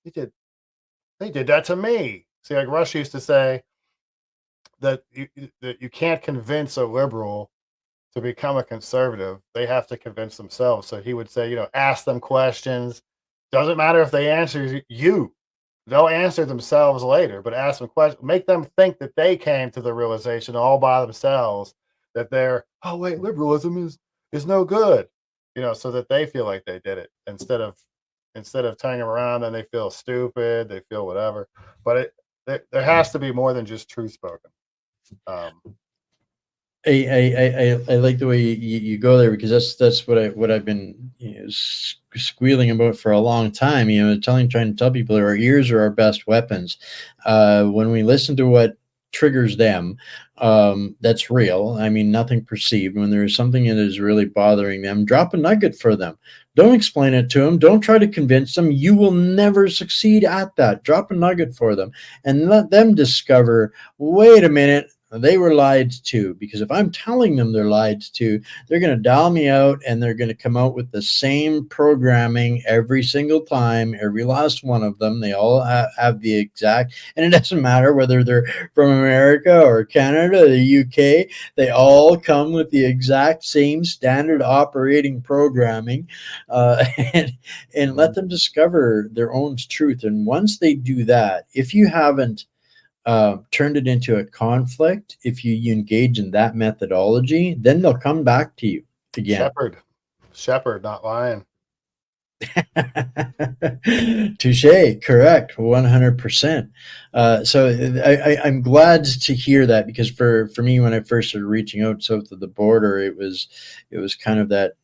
they did they did that to me." See, like Rush used to say that you can't convince a liberal to become a conservative. They have to convince themselves. So he would say, ask them questions. Doesn't matter if they answer you. They'll answer themselves later, but ask them questions. Make them think that they came to the realization all by themselves that they're, oh wait, liberalism is no good. So that they feel like they did it instead of turning them around, then they feel stupid, they feel whatever. But there has to be more than just truth spoken. Um, I like the way you go there, because that's what I've been squealing about for a long time. Trying to tell people our ears are our best weapons. When we listen to what triggers them, that's real. I mean, nothing perceived. When there is something that is really bothering them, drop a nugget for them. Don't explain it to them. Don't try to convince them. You will never succeed at that. Drop a nugget for them and let them discover, wait a minute, they were lied to. Because if I'm telling them they're lied to, they're going to dial me out and they're going to come out with the same programming every single time, every last one of them. They all have the exact, and it doesn't matter whether they're from America or Canada, the UK, they all come with the exact same standard operating programming, uh, and, and let them discover their own truth. And once they do that, if you haven't turned it into a conflict, if you engage in that methodology, then they'll come back to you again. Shepherd, not lion. Touche, correct, 100%. So I'm glad to hear that, because for me, when I first started reaching out south of the border, it was kind of that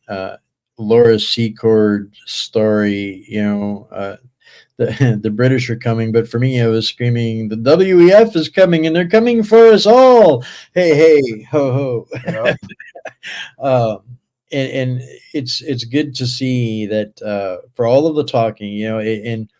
Laura Secord story, the British are coming, but for me, I was screaming, the WEF is coming, and they're coming for us all. Hey, hey, ho, ho. Yep. um, and it's good to see that for all of the talking, and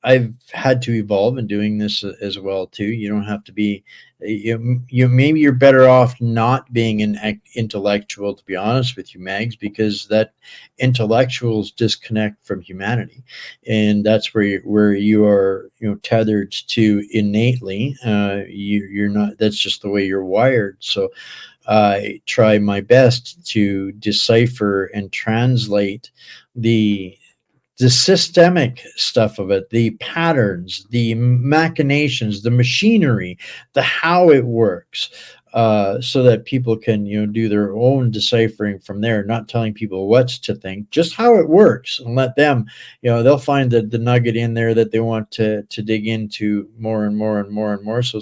I've had to evolve in doing this as well too. You don't have to be, maybe you're better off not being an intellectual, to be honest with you, Mags, because that intellectuals disconnect from humanity, and that's where you are, tethered to innately. You're not. That's just the way you're wired. So I try my best to decipher and translate the the systemic stuff of it, the patterns, the machinations, the machinery, the how it works, so that people can, do their own deciphering from there. Not telling people what to think, just how it works, and let them, they'll find the nugget in there that they want to dig into more and more and more and more. So,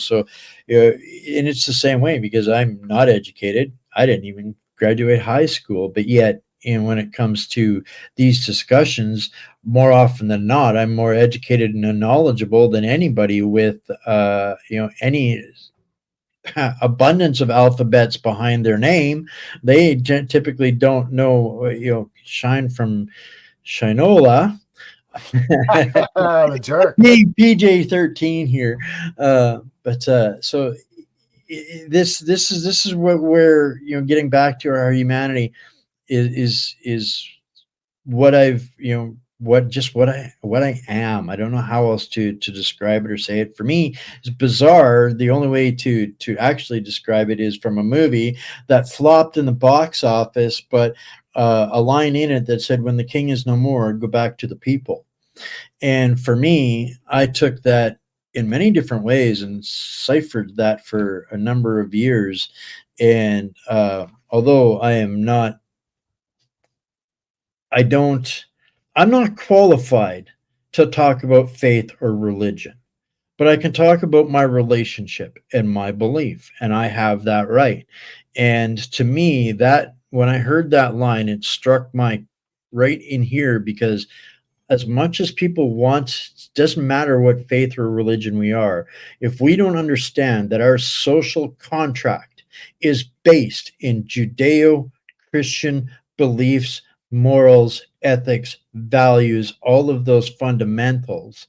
and it's the same way, because I'm not educated. I didn't even graduate high school, but yet, when it comes to these discussions, more often than not, I'm more educated and knowledgeable than anybody with, any abundance of alphabets behind their name. They typically don't know, shine from Shinola. The jerk. PJ 13 here, but so this is what we're, getting back to our humanity is what I've, what I am. I don't know how else to describe it or say it. For me, it's bizarre. The only way to actually describe it is from a movie that flopped in the box office, but a line in it that said, "When the king is no more, go back to the people." And for me, I took that in many different ways and ciphered that for a number of years. And although I don't, I'm not qualified to talk about faith or religion, but I can talk about my relationship and my belief, and I have that right. And to me, that when I heard that line, it struck my right in here, because as much as people want, doesn't matter what faith or religion we are, if we don't understand that our social contract is based in Judeo Christian beliefs, morals, ethics, values, all of those fundamentals,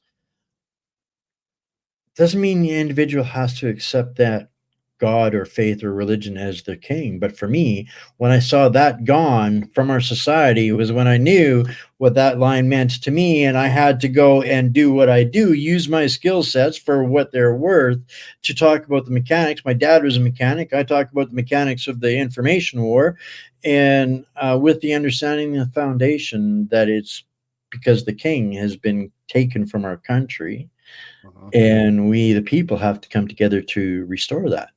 doesn't mean the individual has to accept that God or faith or religion as their king. But for me, when I saw that gone from our society, was when I knew what that line meant to me. And I had to go and do what I do, use my skill sets for what they're worth, to talk about the mechanics. My dad was a mechanic. I talk about the mechanics of the information war. And with the understanding, the foundation that it's because the king has been taken from our country, and we, the people, have to come together to restore that.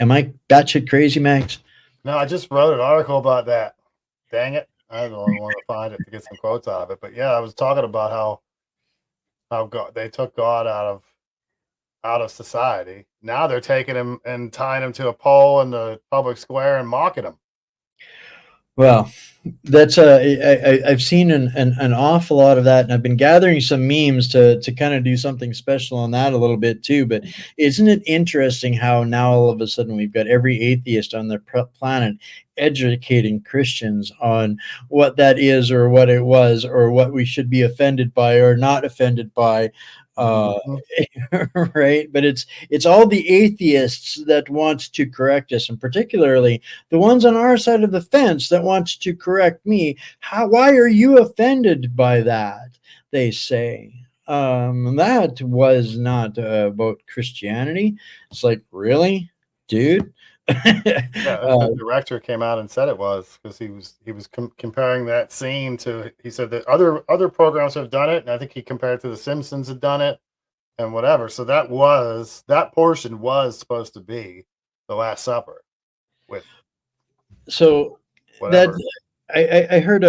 Am I batshit crazy, Max? No, I just wrote an article about that. Dang it. I don't want to find it to get some quotes out of it. But yeah, I was talking about how God, they took God out of society. Now they're taking him and tying him to a pole in the public square and mocking him. Well, that's I've seen an awful lot of that, and I've been gathering some memes to kind of do something special on that a little bit too. But isn't it interesting how now all of a sudden we've got every atheist on the planet educating Christians on what that is or what it was or what we should be offended by or not offended by. Uh, Mhm. right, but it's all the atheists that want to correct us, and particularly the ones on our side of the fence that want to correct me. Why are you offended by that? They say. That was not about Christianity. It's like, really, dude? Yeah, uh, the director came out and said it was because he was comparing that scene to. He said that other programs have done it, and I think he compared to The Simpsons had done it and whatever. So that portion was supposed to be the Last Supper with so that whatever. I heard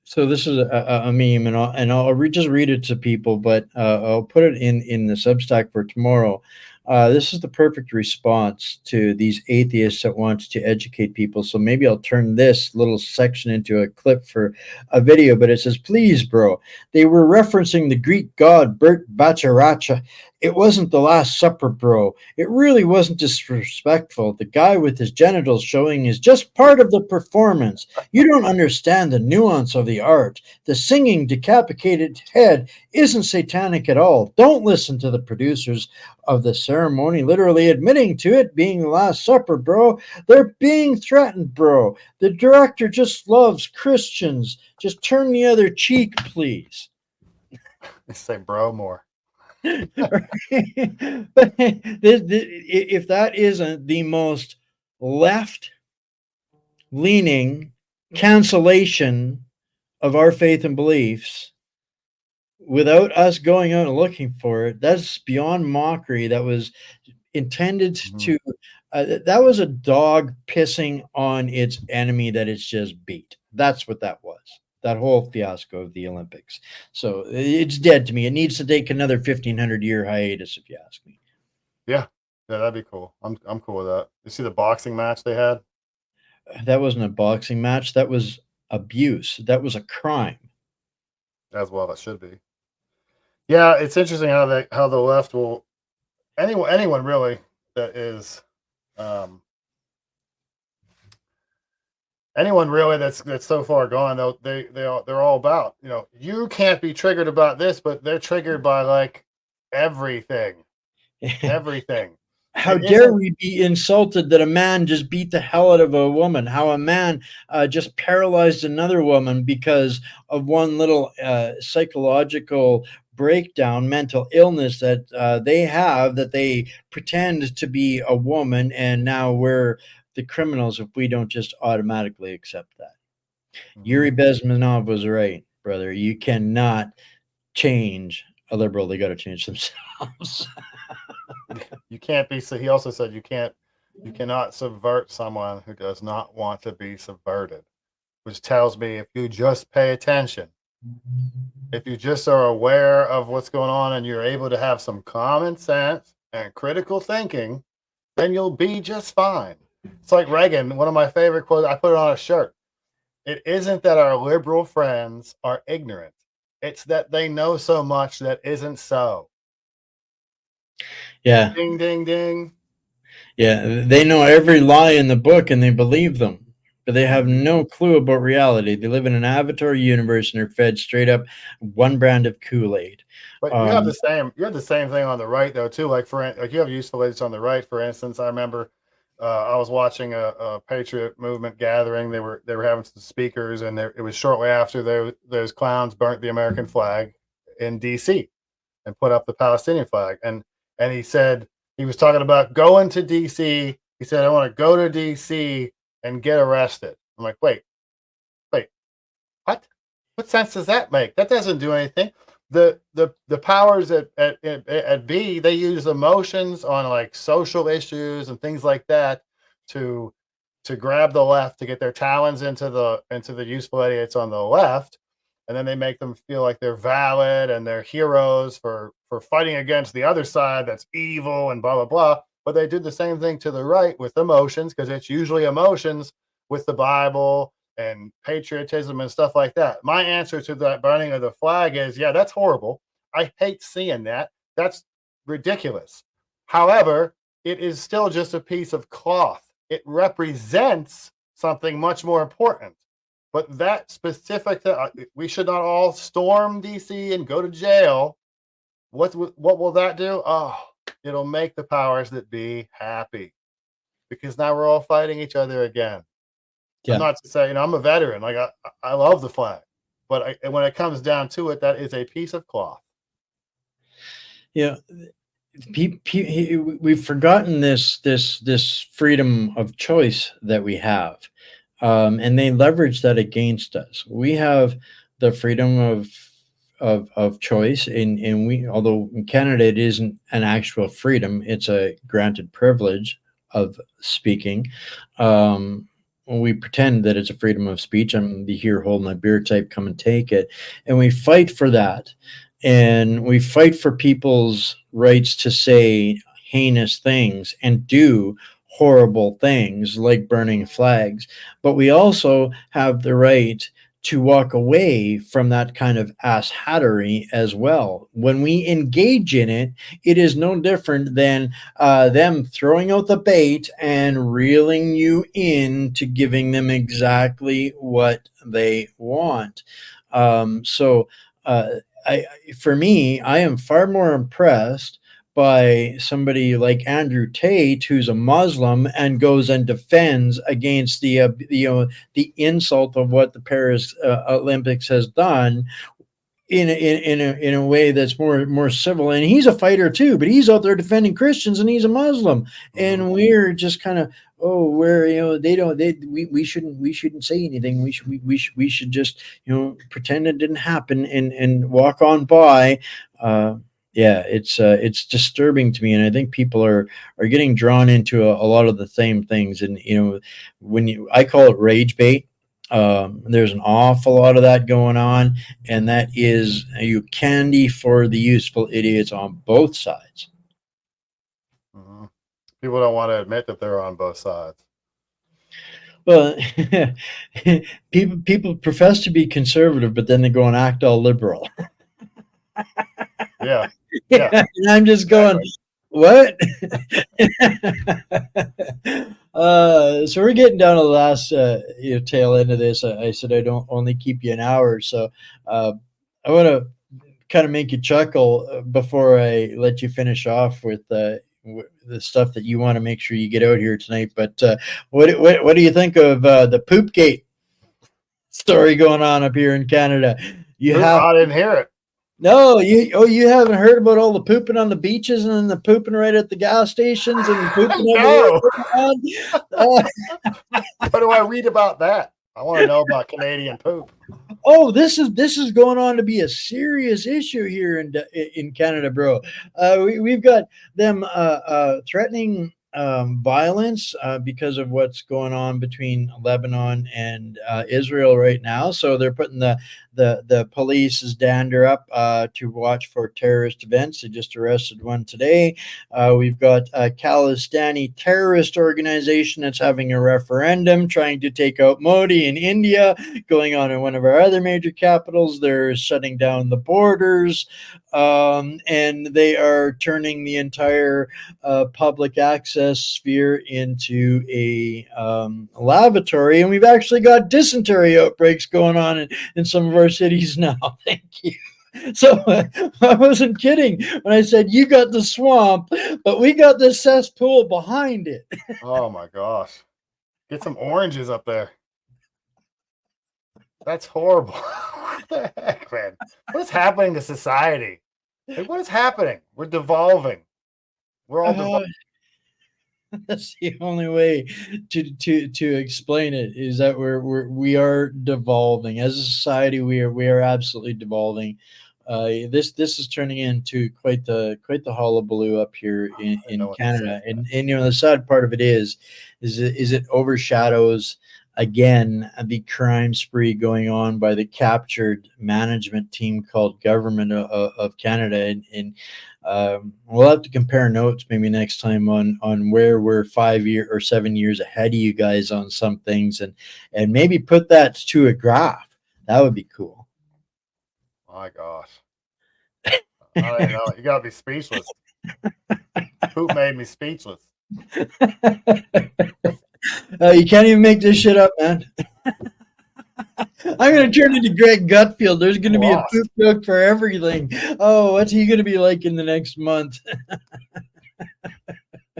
so this is a meme, and I'll just read it to people, but I'll put it in the Substack for tomorrow. This is the perfect response to these atheists that want to educate people. So maybe I'll turn this little section into a clip for a video. But it says, "Please, bro, they were referencing the Greek god Bert Bacharach. It wasn't the Last Supper, bro. It really wasn't disrespectful. The guy with his genitals showing is just part of the performance. You don't understand the nuance of the art. The singing decapitated head isn't satanic at all. Don't listen to the producers of the ceremony literally admitting to it being the Last Supper, bro. They're being threatened, bro. The director just loves Christians. Just turn the other cheek, please." They say bro more. But if that isn't the most left leaning cancellation of our faith and beliefs without us going out and looking for it, that's beyond mockery. That was intended Mhm. to, that was a dog pissing on its enemy that it's just beat. That's what that was. That whole fiasco of the Olympics. So it's dead to me. It needs to take another 1,500-year hiatus, if you ask me. Yeah, yeah, that'd be cool. I'm cool with that. You see the boxing match they had That wasn't a boxing match. That was abuse. That was a crime. as well. That should be. Yeah, it's interesting how the left will anyone really that is um, anyone really that's so far gone. They're all about you can't be triggered about this, but they're triggered by like everything, everything. How It dare isn't. we be insulted that a man just beat the hell out of a woman? How a man just paralyzed another woman because of one little psychological breakdown, mental illness that they have, that they pretend to be a woman, and now we're the criminals if we don't just automatically accept that. Yuri Mhm. Bezmenov was right, brother. You cannot change a liberal; they got to change themselves. You can't be. So he also said you cannot subvert someone who does not want to be subverted, which tells me if you just pay attention, if you just are aware of what's going on and you're able to have some common sense and critical thinking, then you'll be just fine. It's like Reagan, one of my favorite quotes. I put it on a shirt. It isn't that our liberal friends are ignorant. It's that they know so much that isn't so. Yeah, Ding, ding, ding. yeah, they know every lie in the book and they believe them, but they have Mhm. no clue about reality. They live in an avatar universe and are fed straight up one brand of Kool-Aid. But Um, you have the same thing on the right though too. Like you have useful idiots on the right. For instance, I remember I was watching a patriot movement gathering. They were having some speakers, and it was shortly after those clowns burnt the American flag in D.C. and put up the Palestinian flag. And he said he was talking about going to D.C. He said, "I want to go to D.C. and get arrested." I'm like, wait, what? What sense does that make? That doesn't do anything. The powers at B, they use emotions on like social issues and things like that to grab the left to get their talons into the useful idiots on the left, and then they make them feel like they're valid and they're heroes for fighting against the other side that's evil and blah blah blah. But they do the same thing to the right with emotions because it's usually emotions with the Bible and patriotism and stuff like that. My answer to that burning of the flag is, yeah, that's horrible. I hate seeing that. That's ridiculous. However, it is still just a piece of cloth. It represents something much more important. But that specific, we should not all storm DC and go to jail. What will that do? Oh, it'll make the powers that be happy, because now we're all fighting each other again. I'm Yeah. not to say, I'm a veteran. Like I love the flag, but when it comes down to it, that is a piece of cloth. Yeah. We've forgotten this freedom of choice that we have, and they leverage that against us. We have the freedom of choice, and we, although in Canada it isn't an actual freedom, it's a granted privilege of speaking. Um, we pretend that it's a freedom of speech. I'm here holding a beer type, come and take it, and we fight for that, and we fight for people's rights to say heinous things and do horrible things like burning flags. But we also have the right to walk away from that kind of asshattery as well. When we engage in it, it is no different than them throwing out the bait and reeling you in to giving them exactly what they want. So, I, for me, I am far more impressed by somebody like Andrew Tate, who's a Muslim and goes and defends against the insult of what the Paris Olympics has done in a way that's more civil. And he's a fighter too, but he's out there defending Christians and he's a Muslim. Mhm. And we're just kind of, oh, where we shouldn't say anything. We should just pretend it didn't happen and walk on by. Yeah, it's disturbing to me, and I think people are getting drawn into a lot of the same things. And I call it rage bait. There's an awful lot of that going on, and that is you candy for the useful idiots on both sides. Mhm. People don't want to admit that they're on both sides. Well, people profess to be conservative, but then they go and act all liberal. Yeah. Yeah. Yeah, and I'm just going, Exactly. what? So we're getting down to the last tail end of this. I said I don't only keep you an hour, so I want to kind of make you chuckle before I let you finish off with the stuff that you want to make sure you get out here tonight. But what do you think of the poop gate story going on up here in Canada? You have I didn't hear it. no, you haven't heard about all the pooping on the beaches and then the pooping right at the gas stations and pooping everywhere No. going on? What do I read about that? I want to know about Canadian poop. Oh, this is going on to be a serious issue here in Canada, bro. We've got them threatening violence because of what's going on between Lebanon and Israel right now. So they're putting the police's dander up to watch for terrorist events. They just arrested one today. We've got a Khalistani terrorist organization that's having a referendum trying to take out Modi in India, going on in one of our other major capitals. They're shutting down the borders, and they are turning the entire public access sphere into a lavatory. And we've actually got dysentery outbreaks going on in some of our cities now. Thank you. So I wasn't kidding when I said you got the swamp, but we got the cesspool behind it. Oh my gosh. Get some oranges up there. That's horrible. What the heck, man? What is happening to society? Like, what is happening? We're devolving. We're all devolving. That's the only way to explain it, is that we are devolving as a society. We are absolutely devolving. This is turning into quite the hullabaloo up here I know in what to say. Canada, and the sad part of it is it overshadows again the crime spree going on by the captured management team called Government of Canada, and we'll have to compare notes maybe next time on where we're 5 year or 7 years ahead of you guys on some things, and maybe put that to a graph. That would be cool. My gosh. I don't know. You got to be speechless. Poop made me speechless. You can't even make this shit up, man. I'm going to turn into Greg Gutfield. There's going to be a Lost. poop joke for everything. Oh, what's he going to be like in the next month?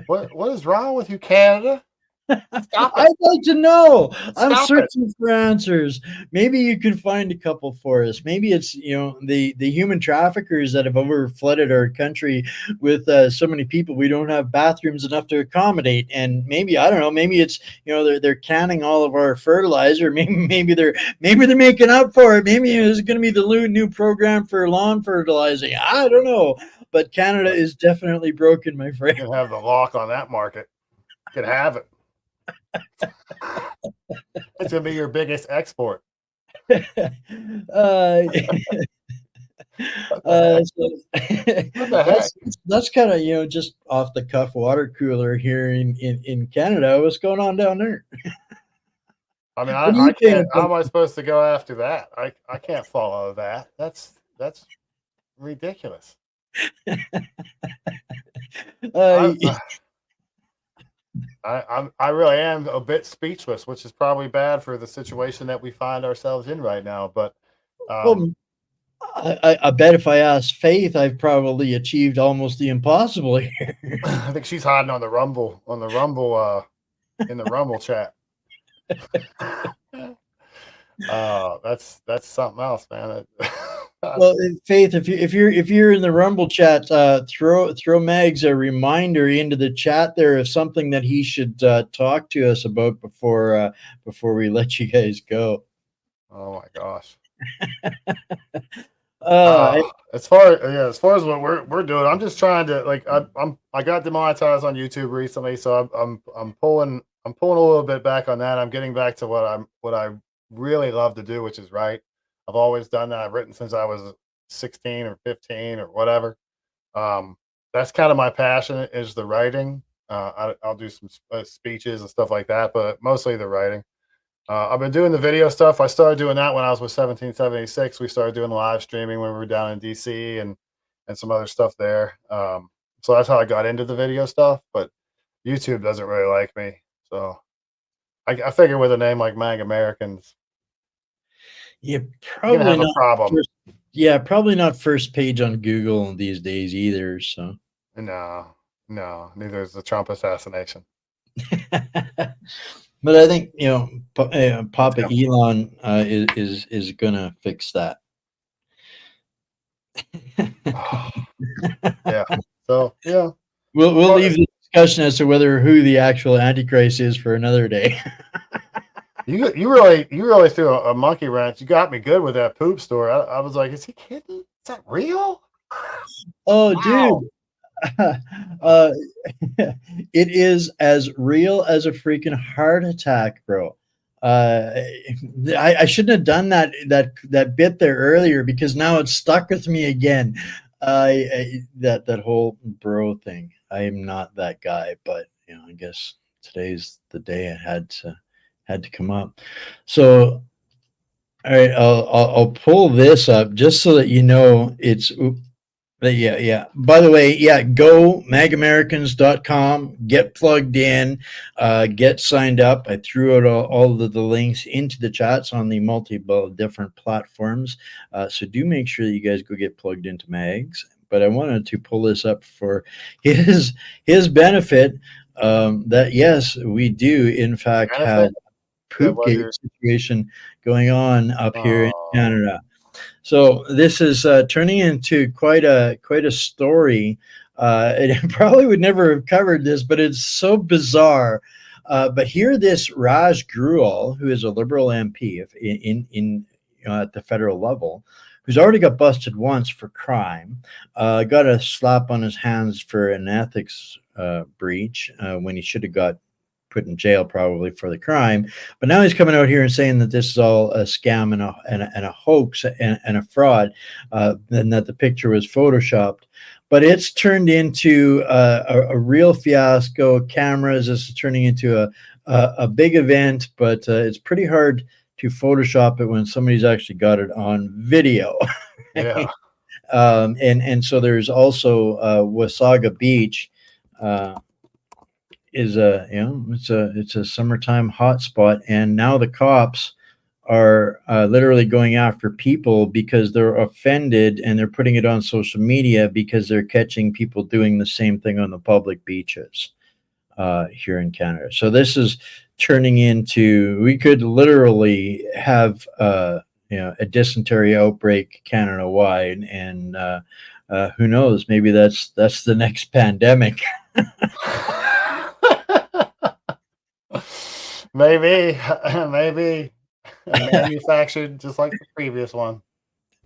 What is wrong with you, Canada? Stop it. I'd like to know. I'm Stop it. searching for answers. Maybe you can find a couple for us. Maybe it's the human traffickers that have over flooded our country with so many people we don't have bathrooms enough to accommodate. And maybe I don't know. Maybe it's they're canning all of our fertilizer. Maybe they're making up for it. Maybe it's going to be the new program for lawn fertilizing. I don't know. But Canada is definitely broken, my friend. You can have the lock on that market. You can have it. It's gonna be your biggest export. So, What the heck? that's kind of just off the cuff water cooler here in Canada. What's going on down there? I mean, What do I you can't. think? How am I supposed to go after that? I can't follow that. That's ridiculous. I really am a bit speechless, which is probably bad for the situation that we find ourselves in right now. But well, I bet if I asked Faith, I've probably achieved almost the impossible here. I think she's hiding on the Rumble, in the Rumble chat. That's something else, man. Well, Faith, if you're in the Rumble chat, throw Mags a reminder into the chat there of something that he should talk to us about before we let you guys go. Oh my gosh. Uh, as far as what we're doing, I'm just trying to I got demonetized on YouTube recently, so I'm pulling a little bit back on that. I'm getting back to what I really love to do, which is write. I've always done that. I've written since I was 16 or 15 or whatever. That's kind of my passion is the writing. I'll do some speeches and stuff like that, but mostly the writing. I've been doing the video stuff. I started doing that when I was with 1776. We started doing live streaming when we were down in DC and some other stuff there. So that's how I got into the video stuff. But YouTube doesn't really like me, so I figure with a name like MagAmericans, yeah, you're gonna probably have a not. problem. Probably not first page on Google these days either. So No, neither is the Trump assassination. but I think Papa Elon is gonna fix that. Yeah. So yeah, We'll leave the discussion as to who the actual Antichrist is for another day. you really threw a monkey wrench. You got me good with that poop story. I was like, is he kidding? Is that real? Oh, Wow. dude. It is as real as a freaking heart attack, bro. I shouldn't have done that bit there earlier because now it's stuck with me again. That whole bro thing. I am not that guy, but I guess today's the day I had to come up. So, all right, I'll pull this up just so that it's. Yeah. By the way, go magamericans.com, get plugged in, get signed up. I threw out all of the links into the chats on the multiple different platforms. So do make sure that you guys go get plugged into Mags. But I wanted to pull this up for his benefit. That yes, we do in fact have poopgate situation going on up here in Canada. So this is turning into quite a story. It probably would never have covered this, but it's so bizarre. But here, this Raj Grewal, who is a Liberal MP in at the federal level, who's already got busted once for crime, got a slap on his hands for an ethics breach when he should have got put in jail probably for the crime. But now he's coming out here and saying that this is all a scam and a hoax and a fraud, and that the picture was photoshopped. But it's turned into a real fiasco. Cameras, this is turning into a big event, but it's pretty hard to Photoshop it when somebody's actually got it on video. Yeah. And so there's also Wasaga Beach is it's a summertime hotspot, and now the cops are literally going after people because they're offended, and they're putting it on social media because they're catching people doing the same thing on the public beaches here in Canada. So this is turning into, we could literally have a dysentery outbreak Canada wide, and who knows, maybe that's the next pandemic. Maybe manufactured just like the previous one.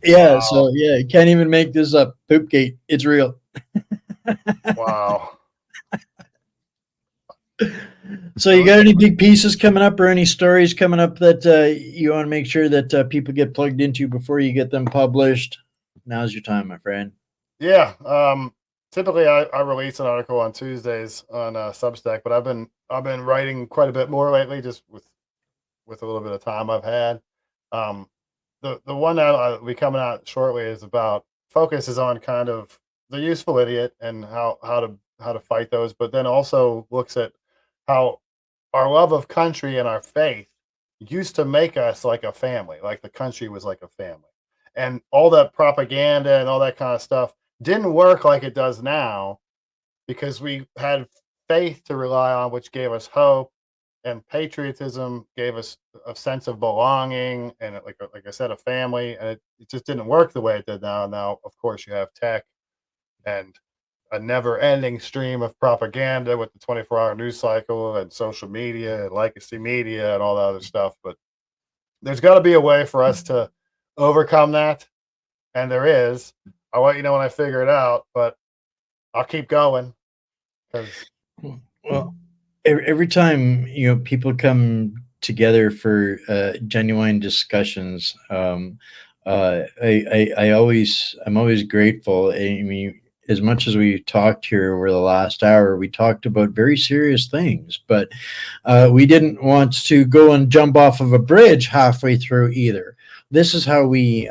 Yeah, Wow. so yeah, you can't even make this up. Poopgate, it's real. Wow. So you got any big pieces coming up or any stories coming up that you want to make sure that people get plugged into before you get them published? Now's your time, my friend. Yeah. Typically I release an article on Tuesdays on Substack, but I've been writing quite a bit more lately, just with a little bit of time I've had. The one that will be coming out shortly is about, focuses on kind of the useful idiot and how to fight those, but then also looks at how our love of country and our faith used to make us like a family, like the country was like a family. And all that propaganda and all that kind of stuff didn't work like it does now, because we had faith to rely on, which gave us hope, and patriotism gave us a sense of belonging, and like I said, a family. And it just didn't work the way it did now. Now, of course, you have tech and a never-ending stream of propaganda with the 24-hour news cycle and social media and legacy media and all that other stuff. But there's got to be a way for us to overcome that, and there is. I'll let you know when I figure it out, but I'll keep going because Well, every time people come together for genuine discussions, I'm always grateful. I mean, as much as we talked here over the last hour, we talked about very serious things, but we didn't want to go and jump off of a bridge halfway through either. This is how we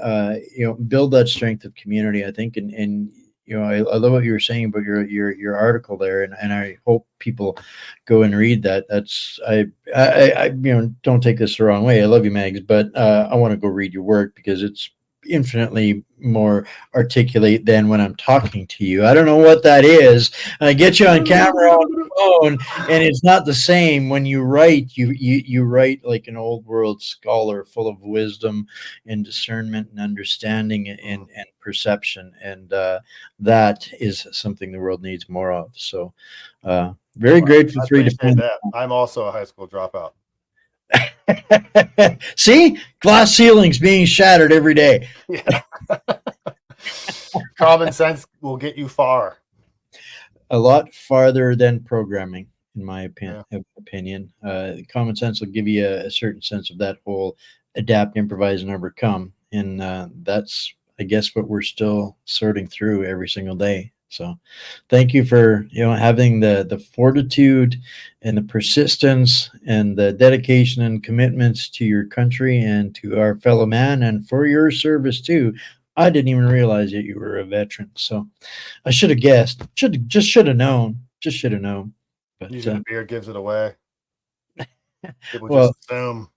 build that strength of community, I think. And I love what you were saying about your article there, and I hope people go and read that. That's I don't take this the wrong way. I love you, Mags, but I want to go read your work because it's infinitely more articulate than when I'm talking to you. I don't know what that is. I get you on camera on the phone, and it's not the same when you write. You write like an old world scholar, full of wisdom and discernment and understanding and perception, and that is something the world needs more of. So very grateful for you to appreciate that. I'm also a high school dropout. See, glass ceilings being shattered every day. Yeah. Common sense will get you far. A lot farther than programming, in my Yeah. opinion. Common sense will give you a certain sense of that whole adapt, improvise, and overcome, and that's, I guess, what we're still sorting through every single day. So thank you for having the fortitude and the persistence and the dedication and commitments to your country and to our fellow man, and for your service too. I didn't even realize that you were a veteran, so I should have guessed. Should have known. Just should have known. But Usually the beard gives it away. People well, just assume.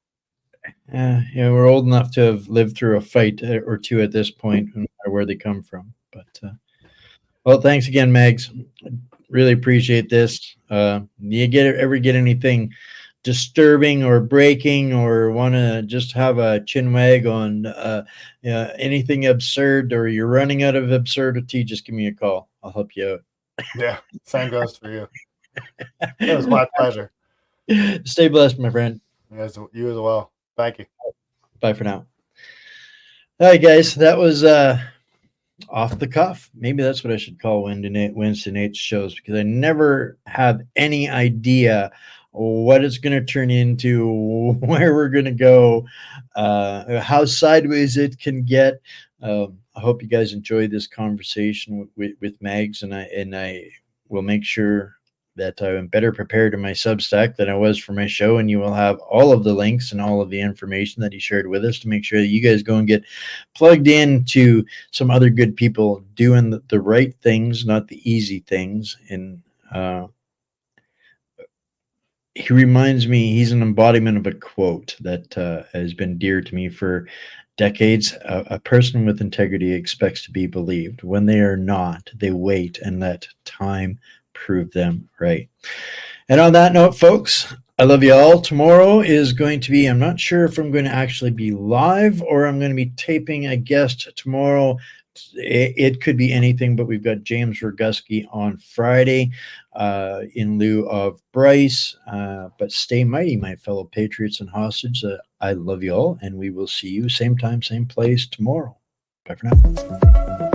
we're old enough to have lived through a fight or two at this point, no matter where they come from. But well, thanks again, Megs. Really appreciate this. You ever get anything disturbing or breaking, or want to just have a chin wag on anything absurd, or you're running out of absurdity, just give me a call. I'll help you out. Yeah, same goes for you. It was my pleasure. Stay blessed, my friend. You as well. Thank you. Bye for now. All right, guys, that was off the cuff. Maybe that's what I should call Wednesday night's shows, because I never have any idea what it's going to turn into, where we're going to go, how sideways it can get. I hope you guys enjoy this conversation with Mags, and I will make sure that I'm better prepared in my Substack than I was for my show, and you will have all of the links and all of the information that he shared with us to make sure that you guys go and get plugged into some other good people doing the right things, not the easy things. And he reminds me, he's an embodiment of a quote that has been dear to me for decades. A person with integrity expects to be believed. When they are not, they wait and let time prove them right. And on that note, folks, I love you all. Tomorrow is going to be, I'm not sure if I'm going to actually be live or I'm going to be taping a guest tomorrow. It could be anything, but we've got James Roguski on Friday in lieu of Bryce. But stay mighty, my fellow patriots and hostage. I love you all, and we will see you same time, same place tomorrow. Bye for now.